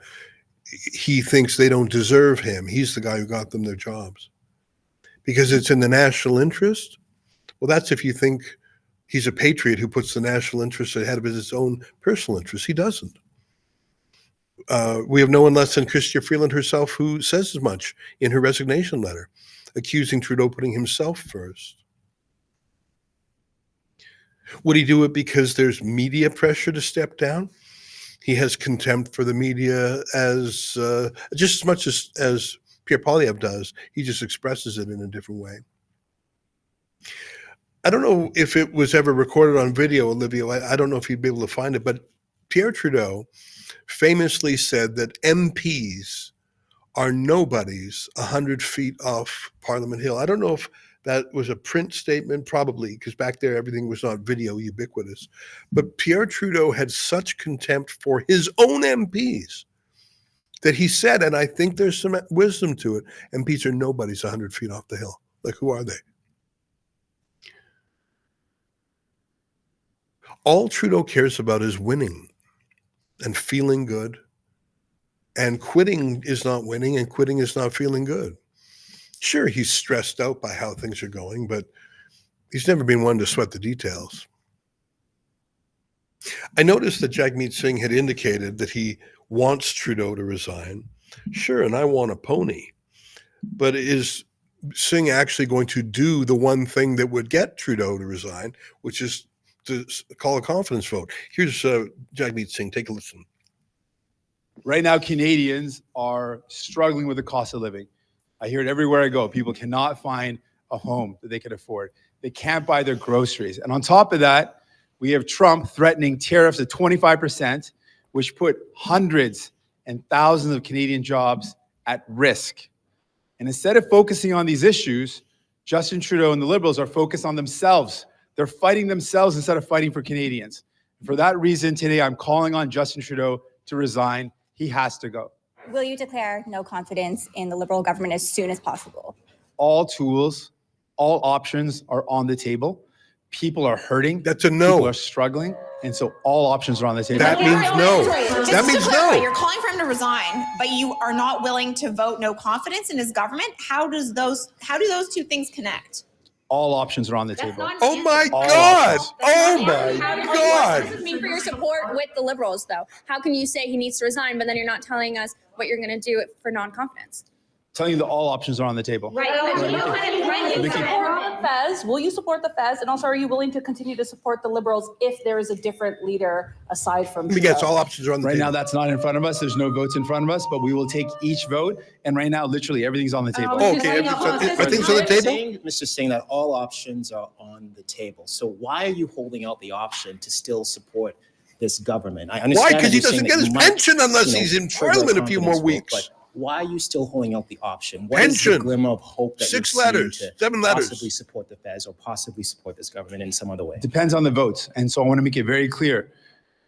He thinks they don't deserve him. He's the guy who got them their jobs. Because it's in the national interest? Well, that's if you think he's a patriot who puts the national interest ahead of his own personal interests. He doesn't. We have no one less than Chrystia Freeland herself who says as much in her resignation letter, accusing Trudeau putting himself first. Would he do it because there's media pressure to step down? He has contempt for the media as just as much as Pierre Poilievre does. He just expresses it in a different way. I don't know if it was ever recorded on video, Olivia. I don't know if you'd be able to find it, but Pierre Trudeau famously said that MPs are nobodies 100 feet off Parliament Hill. I don't know if that was a print statement, probably, because back there everything was not video ubiquitous. But Pierre Trudeau had such contempt for his own MPs that he said, and I think there's some wisdom to it, MPs are nobodies 100 feet off the hill. Like, who are they? All Trudeau cares about is winning and feeling good. And quitting is not winning, and quitting is not feeling good. Sure, he's stressed out by how things are going, but he's never been one to sweat the details. I noticed that Jagmeet Singh had indicated that he wants Trudeau to resign. Sure, and I want a pony. But is Singh actually going to do the one thing that would get Trudeau to resign, which is to call a confidence vote? Here's Jagmeet Singh. Take a listen. Right now, Canadians are struggling with the cost of living. I hear it everywhere I go. People cannot find a home that they could afford. They can't buy their groceries. And on top of that, we have Trump threatening tariffs at 25%, which put hundreds and thousands of Canadian jobs at risk. And instead of focusing on these issues, Justin Trudeau and the Liberals are focused on themselves. They're fighting themselves instead of fighting for Canadians. For that reason, today I'm calling on Justin Trudeau to resign. He has to go. Will you declare no confidence in the Liberal government as soon as possible? All tools, all options are on the table. People are hurting. That's a no. People are struggling. And so all options are on the table. That means no. Just That to means clarify, no. You're calling for him to resign, but you are not willing to vote no confidence in his government. How do those two things connect? All options are on the table. Oh my All God. options. Oh my What does God. this mean for your support with the Liberals, though? How can you say he needs to resign, but then you're not telling us what you're going to do for non-confidence? Telling you that all options are on the table. Right. Fez, will you support the Fez? And also, are you willing to continue to support the Liberals if there is a different leader aside from Let me guess, all options are on the Right table. now, that's not in front of us. There's no votes in front of us, but we will take each vote. And right now, literally everything's on the table. Okay, everything's on the table? Mr. saying that all options are on the table. So why are you holding out the option to still support this government? I understand. Why? Because that he you're saying doesn't get that his you might, pension unless you know, he's in trigger Parliament a few more confidence vote, weeks. but why are you still holding out the option? What is the Pension. glimmer of hope that 6 you're seeing letters, to 7 letters. possibly support the Fez or possibly support this government in some other way? Depends on the votes. And so I want to make it very clear.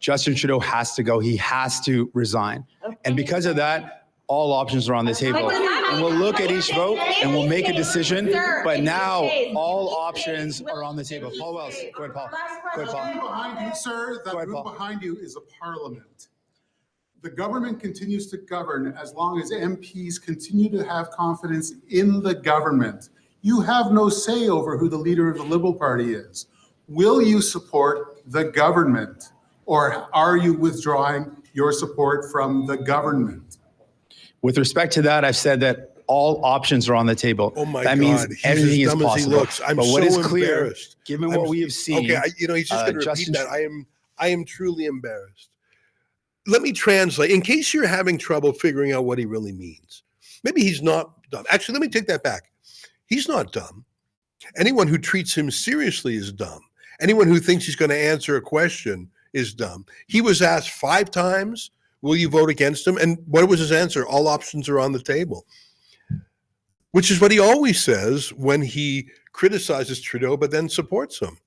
Justin Trudeau has to go. He has to resign. And because of that, all options are on the table. And we'll look at each vote and we'll make a decision. But now all options are on the table. Paul Wells. Go ahead, Paul. Go ahead, Paul. Behind you, sir, that group behind you is a parliament. The government continues to govern as long as MPs continue to have confidence in the government. You have no say over who the leader of the Liberal Party is. Will you support the government, or are you withdrawing your support from the government? With respect to that, I've said that all options are on the table. Oh my that God. means He's everything as is dumb as he possible. looks. I'm but what so is clear, embarrassed. given what we have seen, Okay, he's just going to repeat Justin that. I am truly embarrassed. Let me translate in case you're having trouble figuring out what he really means. Maybe he's not dumb. Actually, let me take that back. He's not dumb. Anyone who treats him seriously is dumb. Anyone who thinks he's going to answer a question is dumb. He was asked 5 times, will you vote against him? And what was his answer? All options are on the table. Which is what he always says when he criticizes Trudeau, but then supports him.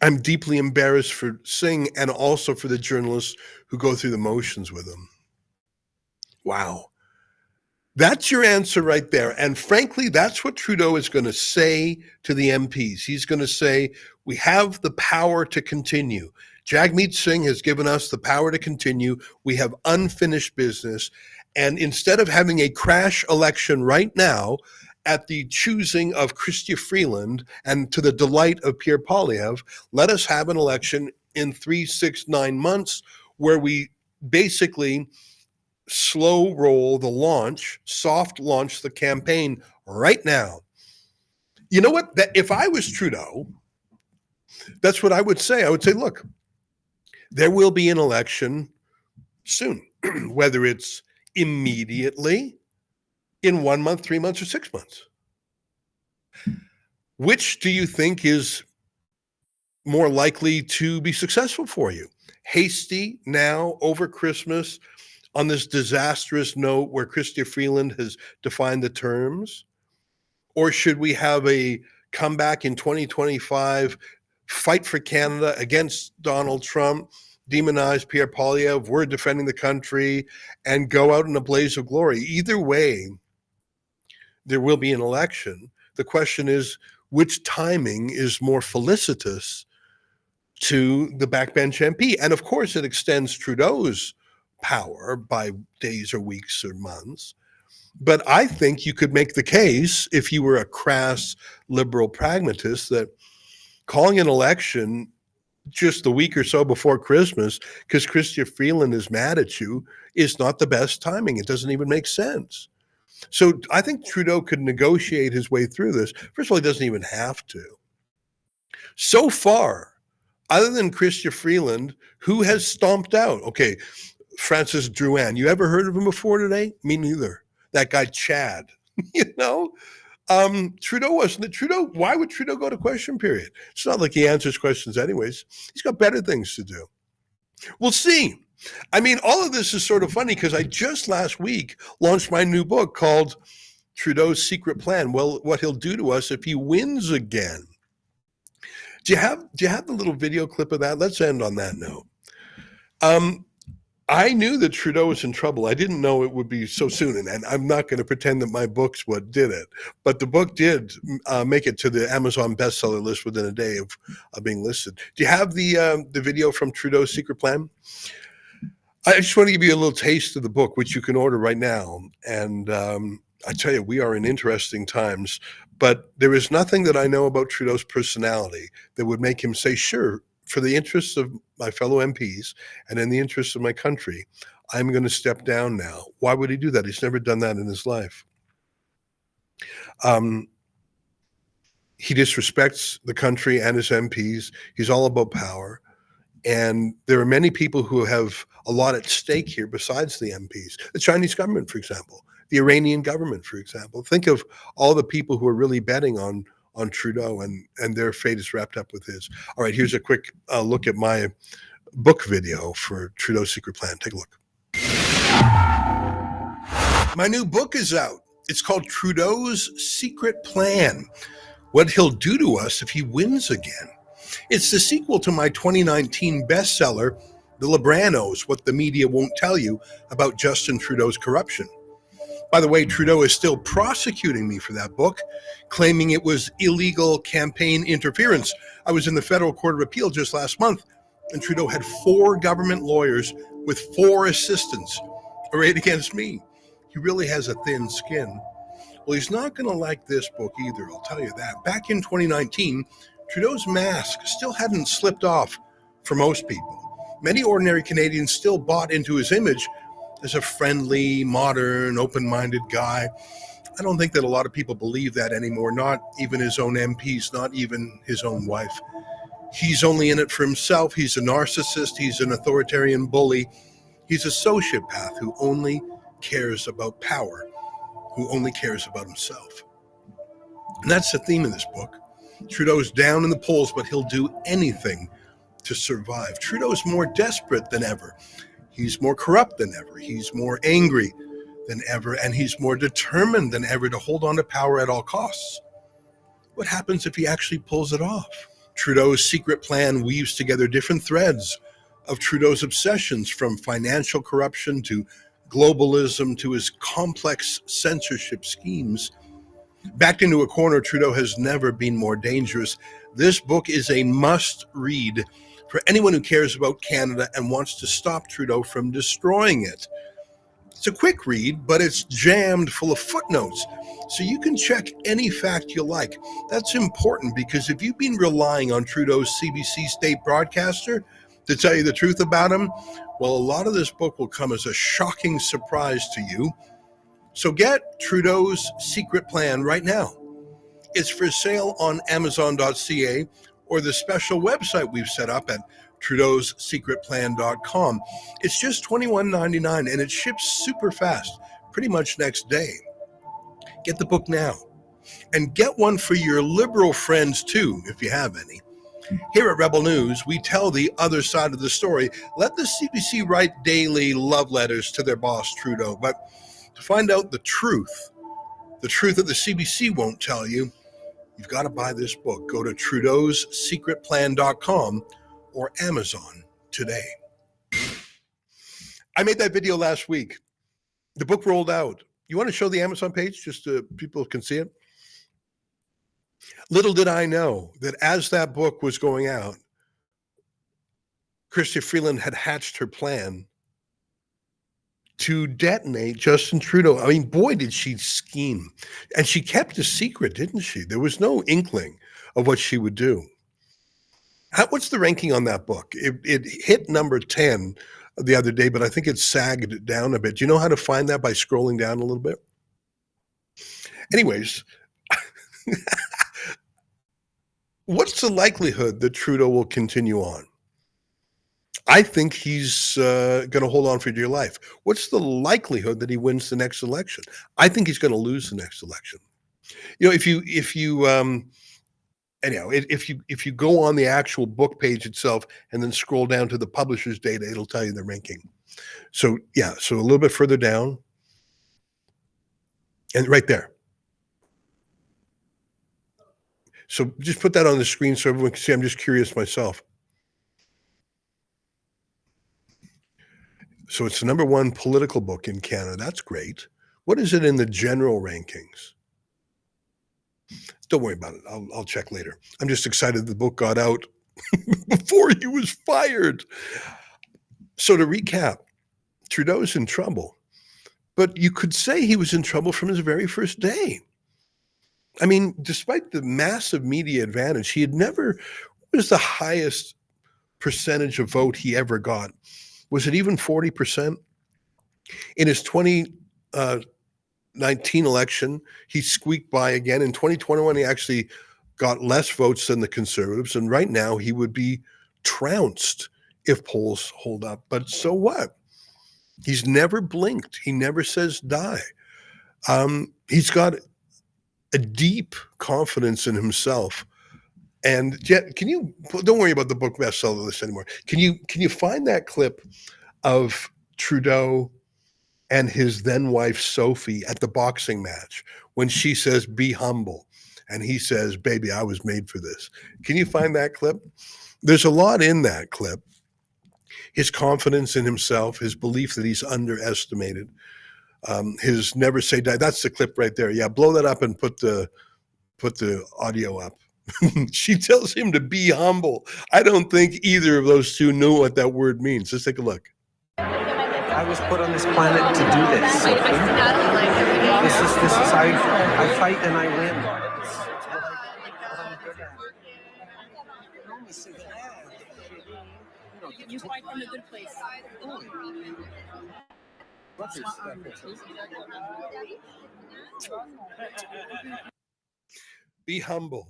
I'm deeply embarrassed for Singh and also for the journalists who go through the motions with him. Wow. That's your answer right there. And frankly, that's what Trudeau is going to say to the MPs. He's going to say, we have the power to continue. Jagmeet Singh has given us the power to continue. We have unfinished business. And instead of having a crash election right now, at the choosing of Chrystia Freeland and to the delight of Pierre Poilievre, let us have an election in 3, 6, 9 months where we basically slow roll the launch, soft launch the campaign right now. You know what? That if I was Trudeau, that's what I would say. I would say, look, there will be an election soon, whether it's immediately, in 1 month, 3 months, or 6 months. Which do you think is more likely to be successful for you? Hasty now over Christmas on this disastrous note where Chrystia Freeland has defined the terms? Or should we have a comeback in 2025, fight for Canada against Donald Trump, demonize Pierre Poilievre, we're defending the country, and go out in a blaze of glory? Either way, there will be an election. The question is, which timing is more felicitous to the backbench MP? And of course, it extends Trudeau's power by days or weeks or months. But I think you could make the case, if you were a crass liberal pragmatist, that calling an election just a week or so before Christmas, because Chrystia Freeland is mad at you, is not the best timing. It doesn't even make sense. So I think Trudeau could negotiate his way through this. First of all, he doesn't even have to. So far, other than Chrystia Freeland, who has stomped out? Okay, Francis Drouin. You ever heard of him before today? Me neither. That guy, Chad. You know, Trudeau wasn't it. Trudeau, why would Trudeau go to question period? It's not like he answers questions anyways. He's got better things to do. We'll see. I mean, all of this is sort of funny because I just last week launched my new book called Trudeau's Secret Plan. Well, what he'll do to us if he wins again. Do you have the little video clip of that? Let's end on that note. I knew that Trudeau was in trouble. I didn't know it would be so soon, and I'm not going to pretend that my book's what did it. But the book did make it to the Amazon bestseller list within a day of being listed. Do you have the video from Trudeau's Secret Plan? I just want to give you a little taste of the book, which you can order right now. And I tell you, we are in interesting times. But there is nothing that I know about Trudeau's personality that would make him say, sure, for the interests of my fellow MPs and in the interests of my country, I'm going to step down now. Why would he do that? He's never done that in his life. He disrespects the country and his MPs. He's all about power. And there are many people who have a lot at stake here besides the MPs. The Chinese government, for example, the Iranian government, for example. Think of all the people who are really betting on Trudeau, and their fate is wrapped up with his. All right, here's a quick look at my book video for Trudeau's Secret Plan. Take a look. My new book is out. It's called Trudeau's Secret Plan, What He'll Do to Us If He Wins Again. It's the sequel to my 2019 bestseller, The Libranos, What the Media Won't Tell You About Justin Trudeau's Corruption. By the way, Trudeau is still prosecuting me for that book, claiming it was illegal campaign interference. I was in the Federal Court of Appeal just last month, and Trudeau had 4 government lawyers with 4 assistants arrayed against me. He really has a thin skin. Well, he's not going to like this book either, I'll tell you that. Back in 2019, Trudeau's mask still hadn't slipped off for most people. Many ordinary Canadians still bought into his image as a friendly, modern, open-minded guy. I don't think that a lot of people believe that anymore, not even his own MPs, not even his own wife. He's only in it for himself. He's a narcissist. He's an authoritarian bully. He's a sociopath who only cares about power, who only cares about himself. And that's the theme of this book. Trudeau's down in the polls, but he'll do anything to survive. Trudeau's more desperate than ever. He's more corrupt than ever. He's more angry than ever, and he's more determined than ever to hold on to power at all costs. What happens if he actually pulls it off? Trudeau's secret plan weaves together different threads of Trudeau's obsessions, from financial corruption to globalism to his complex censorship schemes. Backed into a corner, Trudeau has never been more dangerous. This book is a must-read for anyone who cares about Canada and wants to stop Trudeau from destroying it. It's a quick read, but it's jammed full of footnotes, so you can check any fact you like. That's important because if you've been relying on Trudeau's CBC state broadcaster to tell you the truth about him, well, a lot of this book will come as a shocking surprise to you. So get Trudeau's Secret Plan right now. It's for sale on Amazon.ca or the special website we've set up at Trudeau'sSecretPlan.com. It's just $21.99 and it ships super fast, pretty much next day. Get the book now. And get one for your liberal friends too, if you have any. Here at Rebel News, we tell the other side of the story. Let the CBC write daily love letters to their boss, Trudeau. But to find out the truth that the CBC won't tell you, you've got to buy this book. Go to Trudeau'sSecretPlan.com or Amazon today. I made that video last week. The book rolled out. You want to show the Amazon page just so people can see it? Little did I know that as that book was going out, Chrystia Freeland had hatched her plan to detonate Justin Trudeau. I mean, boy, did she scheme. And she kept a secret, didn't she? There was no inkling of what she would do. What's the ranking on that book? It hit number 10 the other day, but I think it sagged down a bit. Do you know how to find that by scrolling down a little bit? Anyways, what's the likelihood that Trudeau will continue on? I think he's going to hold on for dear life. What's the likelihood that he wins the next election? I think he's going to lose the next election. You know, if you go on the actual book page itself and then scroll down to the publisher's data, it'll tell you the ranking. So yeah, so a little bit further down, and right there. So just put that on the screen so everyone can see. I'm just curious myself. So it's the #1 political book in Canada. That's great. What is it in the general rankings? Don't worry about it. I'll check later. I'm just excited the book got out before he was fired. So to recap, Trudeau's in trouble, but you could say he was in trouble from his very first day. I mean, despite the massive media advantage, he had never, what was the highest percentage of vote he ever got? Was it even 40%? In his 2019 election, he squeaked by again. In 2021, he actually got less votes than the Conservatives. And right now, he would be trounced if polls hold up. But so what? He's never blinked. He never says die. He's got a deep confidence in himself. And Jet, don't worry about the book bestseller list anymore. Can you find that clip of Trudeau and his then wife Sophie at the boxing match when she says, "Be humble," and he says, "Baby, I was made for this"? Can you find that clip? There's a lot in that clip. His confidence in himself, his belief that he's underestimated, his never say die. That's the clip right there. Yeah, blow that up and put the audio up. She tells him to be humble. I don't think either of those two knew what that word means. Let's take a look. I was put on this planet to do this. This is I fight and I win. You fight from a good place. Be humble.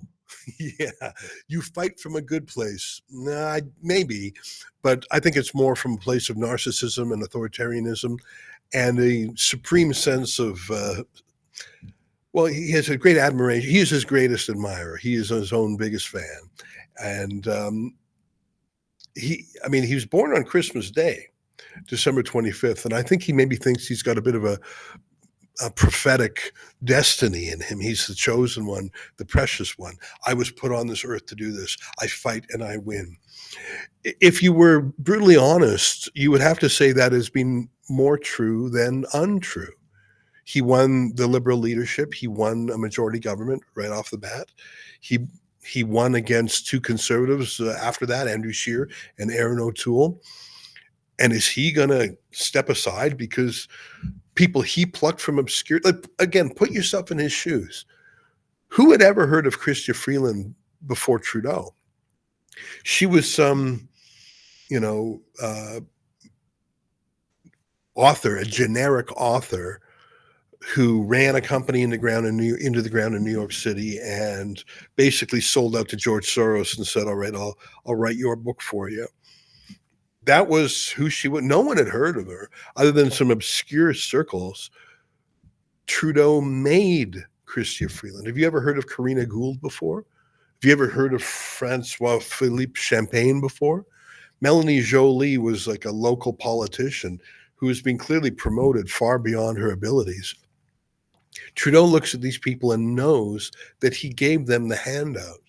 Yeah, you fight from a good place. Nah, maybe, but I think it's more from a place of narcissism and authoritarianism and a supreme sense of, well, he has a great admiration. He is his greatest admirer. He is his own biggest fan. And he was born on Christmas Day, December 25th. And I think he maybe thinks he's got a bit of a prophetic destiny in him. He's the chosen one, the precious one. I was put on this earth to do this. I fight and I win. If you were brutally honest, you would have to say that has been more true than untrue. He won the Liberal leadership. He won a majority government right off the bat. He won against two Conservatives after that, Andrew Scheer and Aaron O'Toole. And is he going to step aside because people he plucked from obscurity? Again, put yourself in his shoes. Who had ever heard of Chrystia Freeland before Trudeau? She was some, author, a generic author who ran a company into the ground in New York City and basically sold out to George Soros and said, "All right, I'll write your book for you." That was who she was. No one had heard of her other than some obscure circles. Trudeau made Chrystia Freeland. Have you ever heard of Karina Gould before? Have you ever heard of Francois Philippe Champagne before? Melanie Joly was like a local politician who has been clearly promoted far beyond her abilities. Trudeau looks at these people and knows that he gave them the handout.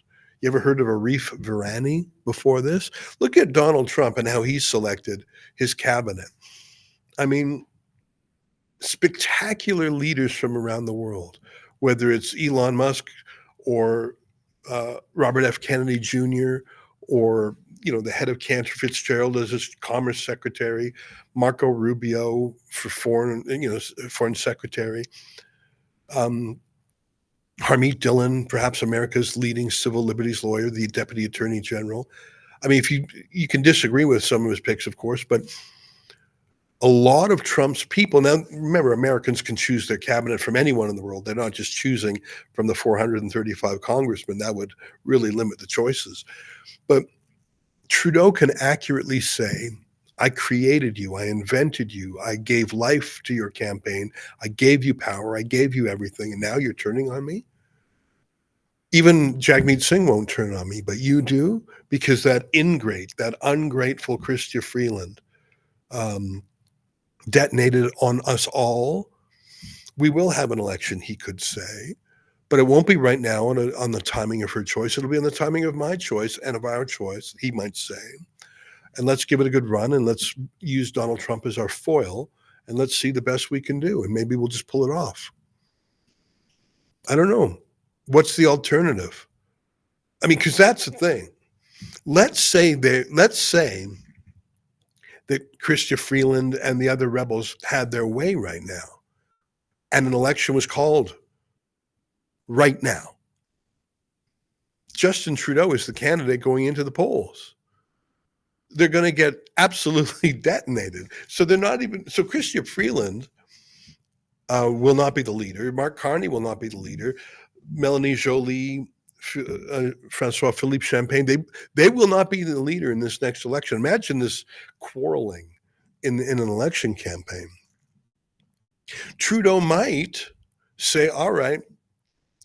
You ever heard of Arif Virani before this? Look at Donald Trump and how he selected his cabinet. I mean, spectacular leaders from around the world, whether it's Elon Musk or Robert F. Kennedy Jr. or, the head of Cantor Fitzgerald as his commerce secretary, Marco Rubio for foreign secretary, Harmeet Dillon, perhaps America's leading civil liberties lawyer, the deputy attorney general. I mean, if you can disagree with some of his picks, of course, but a lot of Trump's people, now remember, Americans can choose their cabinet from anyone in the world. They're not just choosing from the 435 congressmen. That would really limit the choices. But Trudeau can accurately say, I created you, I invented you, I gave life to your campaign, I gave you power, I gave you everything, and now you're turning on me? Even Jagmeet Singh won't turn on me, but you do, because that ingrate, that ungrateful Chrystia Freeland detonated on us all. We will have an election, he could say, but it won't be right now on the timing of her choice. It'll be on the timing of my choice and of our choice, he might say. And let's give it a good run, and let's use Donald Trump as our foil, and let's see the best we can do, and maybe we'll just pull it off. I don't know. What's the alternative? I mean, because that's the thing. Let's say that Chrystia Freeland and the other rebels had their way right now, and an election was called right now. Justin Trudeau is the candidate going into the polls. They're going to get absolutely detonated. So they're not even, so Chrystia Freeland will not be the leader. Mark Carney will not be the leader. Melanie Joly, Francois Philippe Champagne, they will not be the leader in this next election. Imagine this quarreling in an election campaign. Trudeau might say, all right,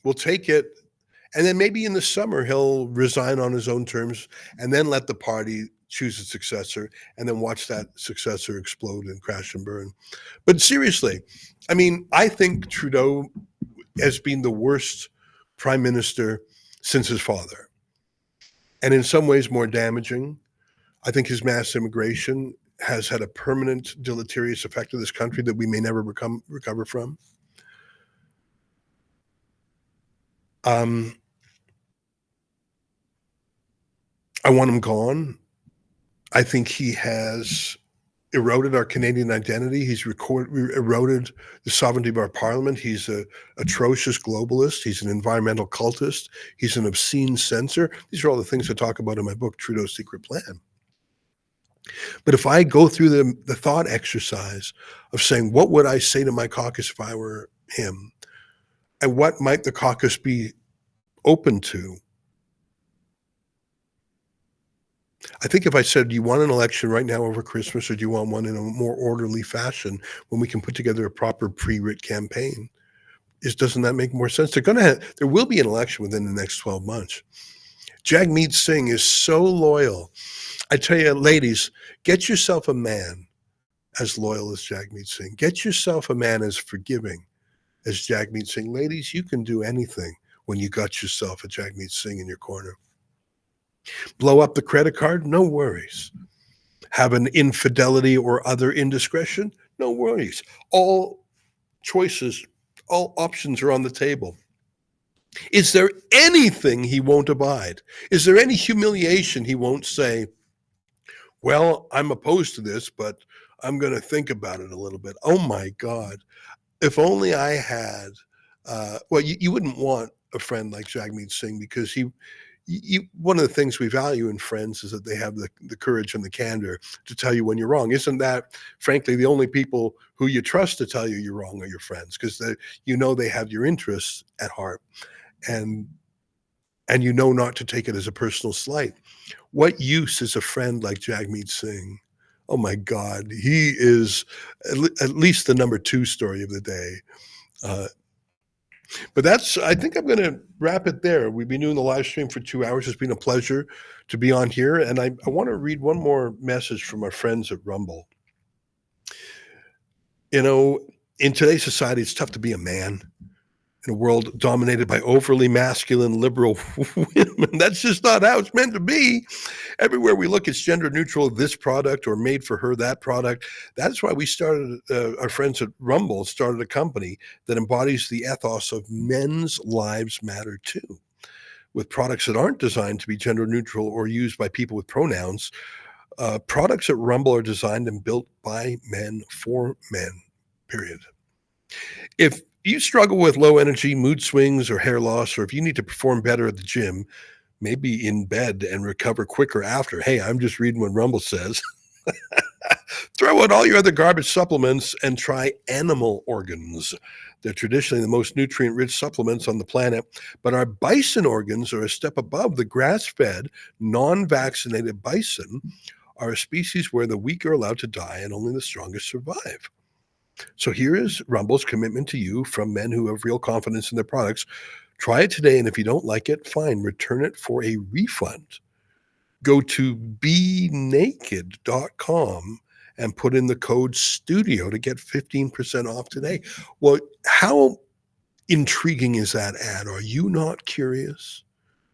we'll take it. And then maybe in the summer, he'll resign on his own terms and then let the party choose a successor and then watch that successor explode and crash and burn. But seriously, I mean, I think Trudeau has been the worst prime minister since his father. And in some ways more damaging. I think his mass immigration has had a permanent deleterious effect on this country that we may never recover from. I want him gone. I think he has eroded our Canadian identity. He's eroded the sovereignty of our parliament. He's an atrocious globalist. He's an environmental cultist. He's an obscene censor. These are all the things I talk about in my book, Trudeau's Secret Plan. But if I go through the thought exercise of saying, what would I say to my caucus if I were him? And what might the caucus be open to? I think if I said, do you want an election right now over Christmas, or do you want one in a more orderly fashion when we can put together a proper pre-writ campaign? Doesn't that make more sense? There will be an election within the next 12 months. Jagmeet Singh is so loyal. I tell you, ladies, get yourself a man as loyal as Jagmeet Singh. Get yourself a man as forgiving as Jagmeet Singh. Ladies, you can do anything when you got yourself a Jagmeet Singh in your corner. Blow up the credit card? No worries. Have an infidelity or other indiscretion? No worries. All choices, all options are on the table. Is there anything he won't abide? Is there any humiliation he won't say, well, I'm opposed to this, but I'm going to think about it a little bit? Oh my God. If only I had, well, you wouldn't want a friend like Jagmeet Singh, because one of the things we value in friends is that they have the courage and the candor to tell you when you're wrong. Isn't that, frankly, the only people who you trust to tell you you're wrong are your friends, because they have your interests at heart, and you know not to take it as a personal slight. What use is a friend like Jagmeet Singh? Oh my God, he is at least the number 2 story of the day. But I think I'm going to wrap it there. We've been doing the live stream for 2 hours. It's been a pleasure to be on here. And I want to read one more message from our friends at Rumble. You know, in today's society, it's tough to be a man in a world dominated by overly masculine liberal women. That's just not how it's meant to be. Everywhere we look, it's gender neutral, this product, or made for her, that product. That's why we started, our friends at Rumble started a company that embodies the ethos of men's lives matter too, with products that aren't designed to be gender neutral or used by people with pronouns. Products at Rumble are designed and built by men for men, period. If you struggle with low energy, mood swings, or hair loss, or if you need to perform better at the gym, maybe in bed and recover quicker after, hey, I'm just reading what Rumble says. Throw Throw out all your other garbage supplements and try animal organs. They're traditionally the most nutrient-rich supplements on the planet, but our bison organs are a step above. The grass-fed, non-vaccinated bison are a species where the weak are allowed to die and only the strongest survive. So here is Rumble's commitment to you from men who have real confidence in their products. Try it today, and if you don't like it, fine, return it for a refund. Go to benaked.com and put in the code STUDIO to get 15% off today. Well, how intriguing is that ad? Are you not curious?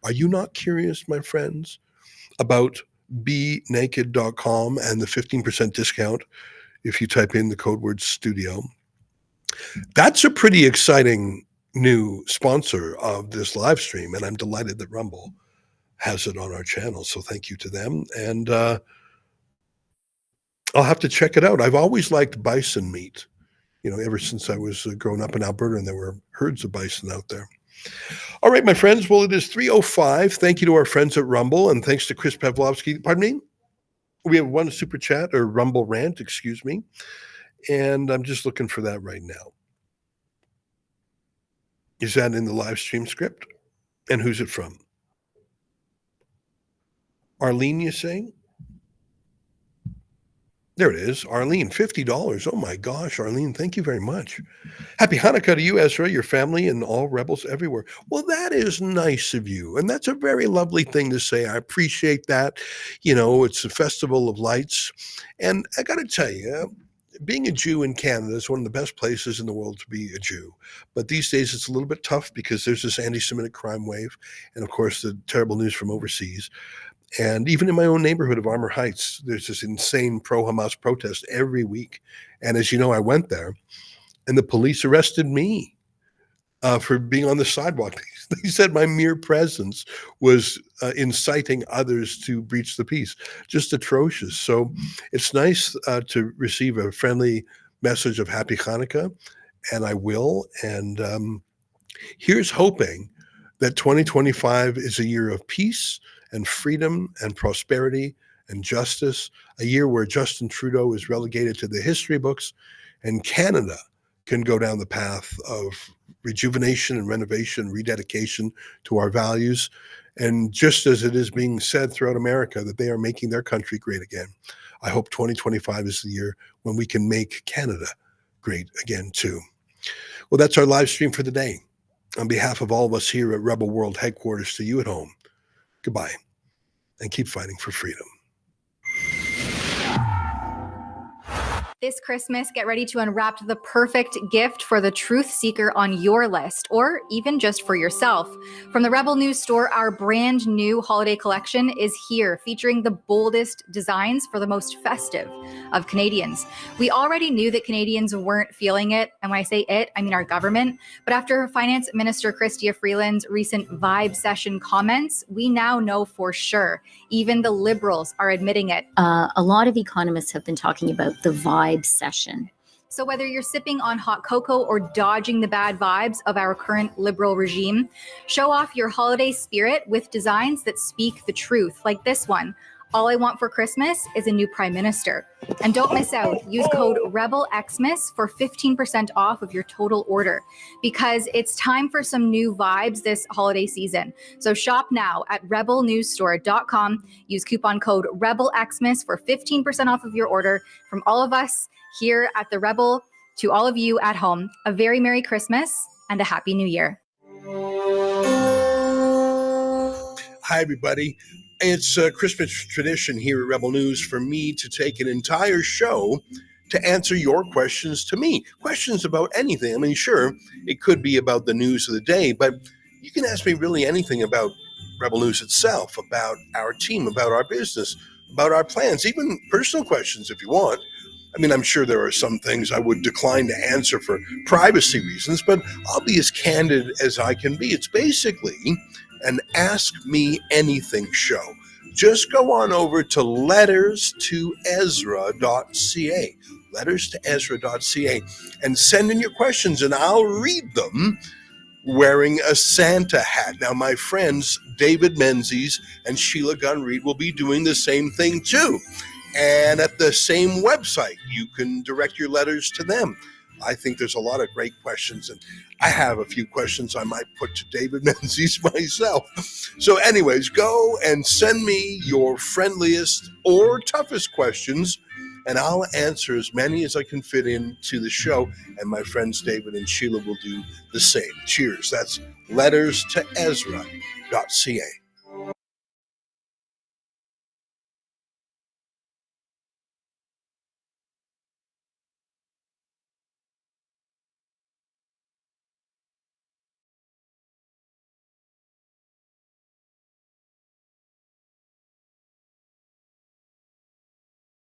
Are you not curious, my friends, about benaked.com and the 15% discount if you type in the code word STUDIO? That's a pretty exciting new sponsor of this live stream, and I'm delighted that Rumble has it on our channel. So thank you to them. And I'll have to check it out. I've always liked bison meat, ever since I was growing up in Alberta and there were herds of bison out there. All right, my friends. Well, it is 3:05. Thank you to our friends at Rumble, and thanks to Chris Pavlovsky. Pardon me? We have one super chat or Rumble rant, excuse me. And I'm just looking for that right now. Is that in the live stream script? And who's it from? Arlene, you say? There it is. Arlene, $50. Oh my gosh, Arlene, thank you very much. Happy Hanukkah to you, Ezra, your family, and all rebels everywhere. Well, that is nice of you. And that's a very lovely thing to say. I appreciate that. It's a festival of lights. And I got to tell you, being a Jew in Canada is one of the best places in the world to be a Jew. But these days it's a little bit tough because there's this anti-Semitic crime wave. And of course, the terrible news from overseas. And even in my own neighborhood of Armour Heights, there's this insane pro-Hamas protest every week. And as you know, I went there and the police arrested me for being on the sidewalk. They said my mere presence was inciting others to breach the peace. Just atrocious. So it's nice to receive a friendly message of Happy Hanukkah, and I will. And here's hoping that 2025 is a year of peace and freedom and prosperity and justice, a year where Justin Trudeau is relegated to the history books and Canada can go down the path of rejuvenation and renovation, rededication to our values. And just as it is being said throughout America that they are making their country great again, I hope 2025 is the year when we can make Canada great again too. Well, that's our live stream for the day. On behalf of all of us here at Rebel World Headquarters, to you at home, goodbye, and keep fighting for freedom. This Christmas, get ready to unwrap the perfect gift for the truth seeker on your list, or even just for yourself. From the Rebel News store, our brand new holiday collection is here, featuring the boldest designs for the most festive of Canadians. We already knew that Canadians weren't feeling it, and when I say it, I mean our government. But after Finance Minister Freeland's recent vibe session comments, we now know for sure. Even the Liberals are admitting it. A lot of economists have been talking about the vibe session. So whether you're sipping on hot cocoa or dodging the bad vibes of our current Liberal regime, show off your holiday spirit with designs that speak the truth, like this one. All I want for Christmas is a new Prime Minister. And don't miss out. Use code REBELXmas for 15% off of your total order, because it's time for some new vibes this holiday season. So shop now at rebelnewsstore.com. Use coupon code REBELXmas for 15% off of your order. From all of us here at the Rebel to all of you at home, a very Merry Christmas and a Happy New Year. Hi, everybody. It's a Christmas tradition here at Rebel News for me to take an entire show to answer your questions to me. Questions about anything. I mean, sure, it could be about the news of the day, but you can ask me really anything about Rebel News itself, about our team, about our business, about our plans, even personal questions if you want. I mean, I'm sure there are some things I would decline to answer for privacy reasons, but I'll be as candid as I can be. It's basically an Ask Me Anything show. Just go on over to letterstoezra.ca, letterstoezra.ca, and send in your questions, and I'll read them wearing a Santa hat. Now, my friends David Menzies and Sheila Gunn Reid will be doing the same thing too. And at the same website, you can direct your letters to them. I think there's a lot of great questions, and I have a few questions I might put to David Menzies myself. So anyways, go and send me your friendliest or toughest questions, and I'll answer as many as I can fit into the show, and my friends David and Sheila will do the same. Cheers. That's letters to Ezra.ca.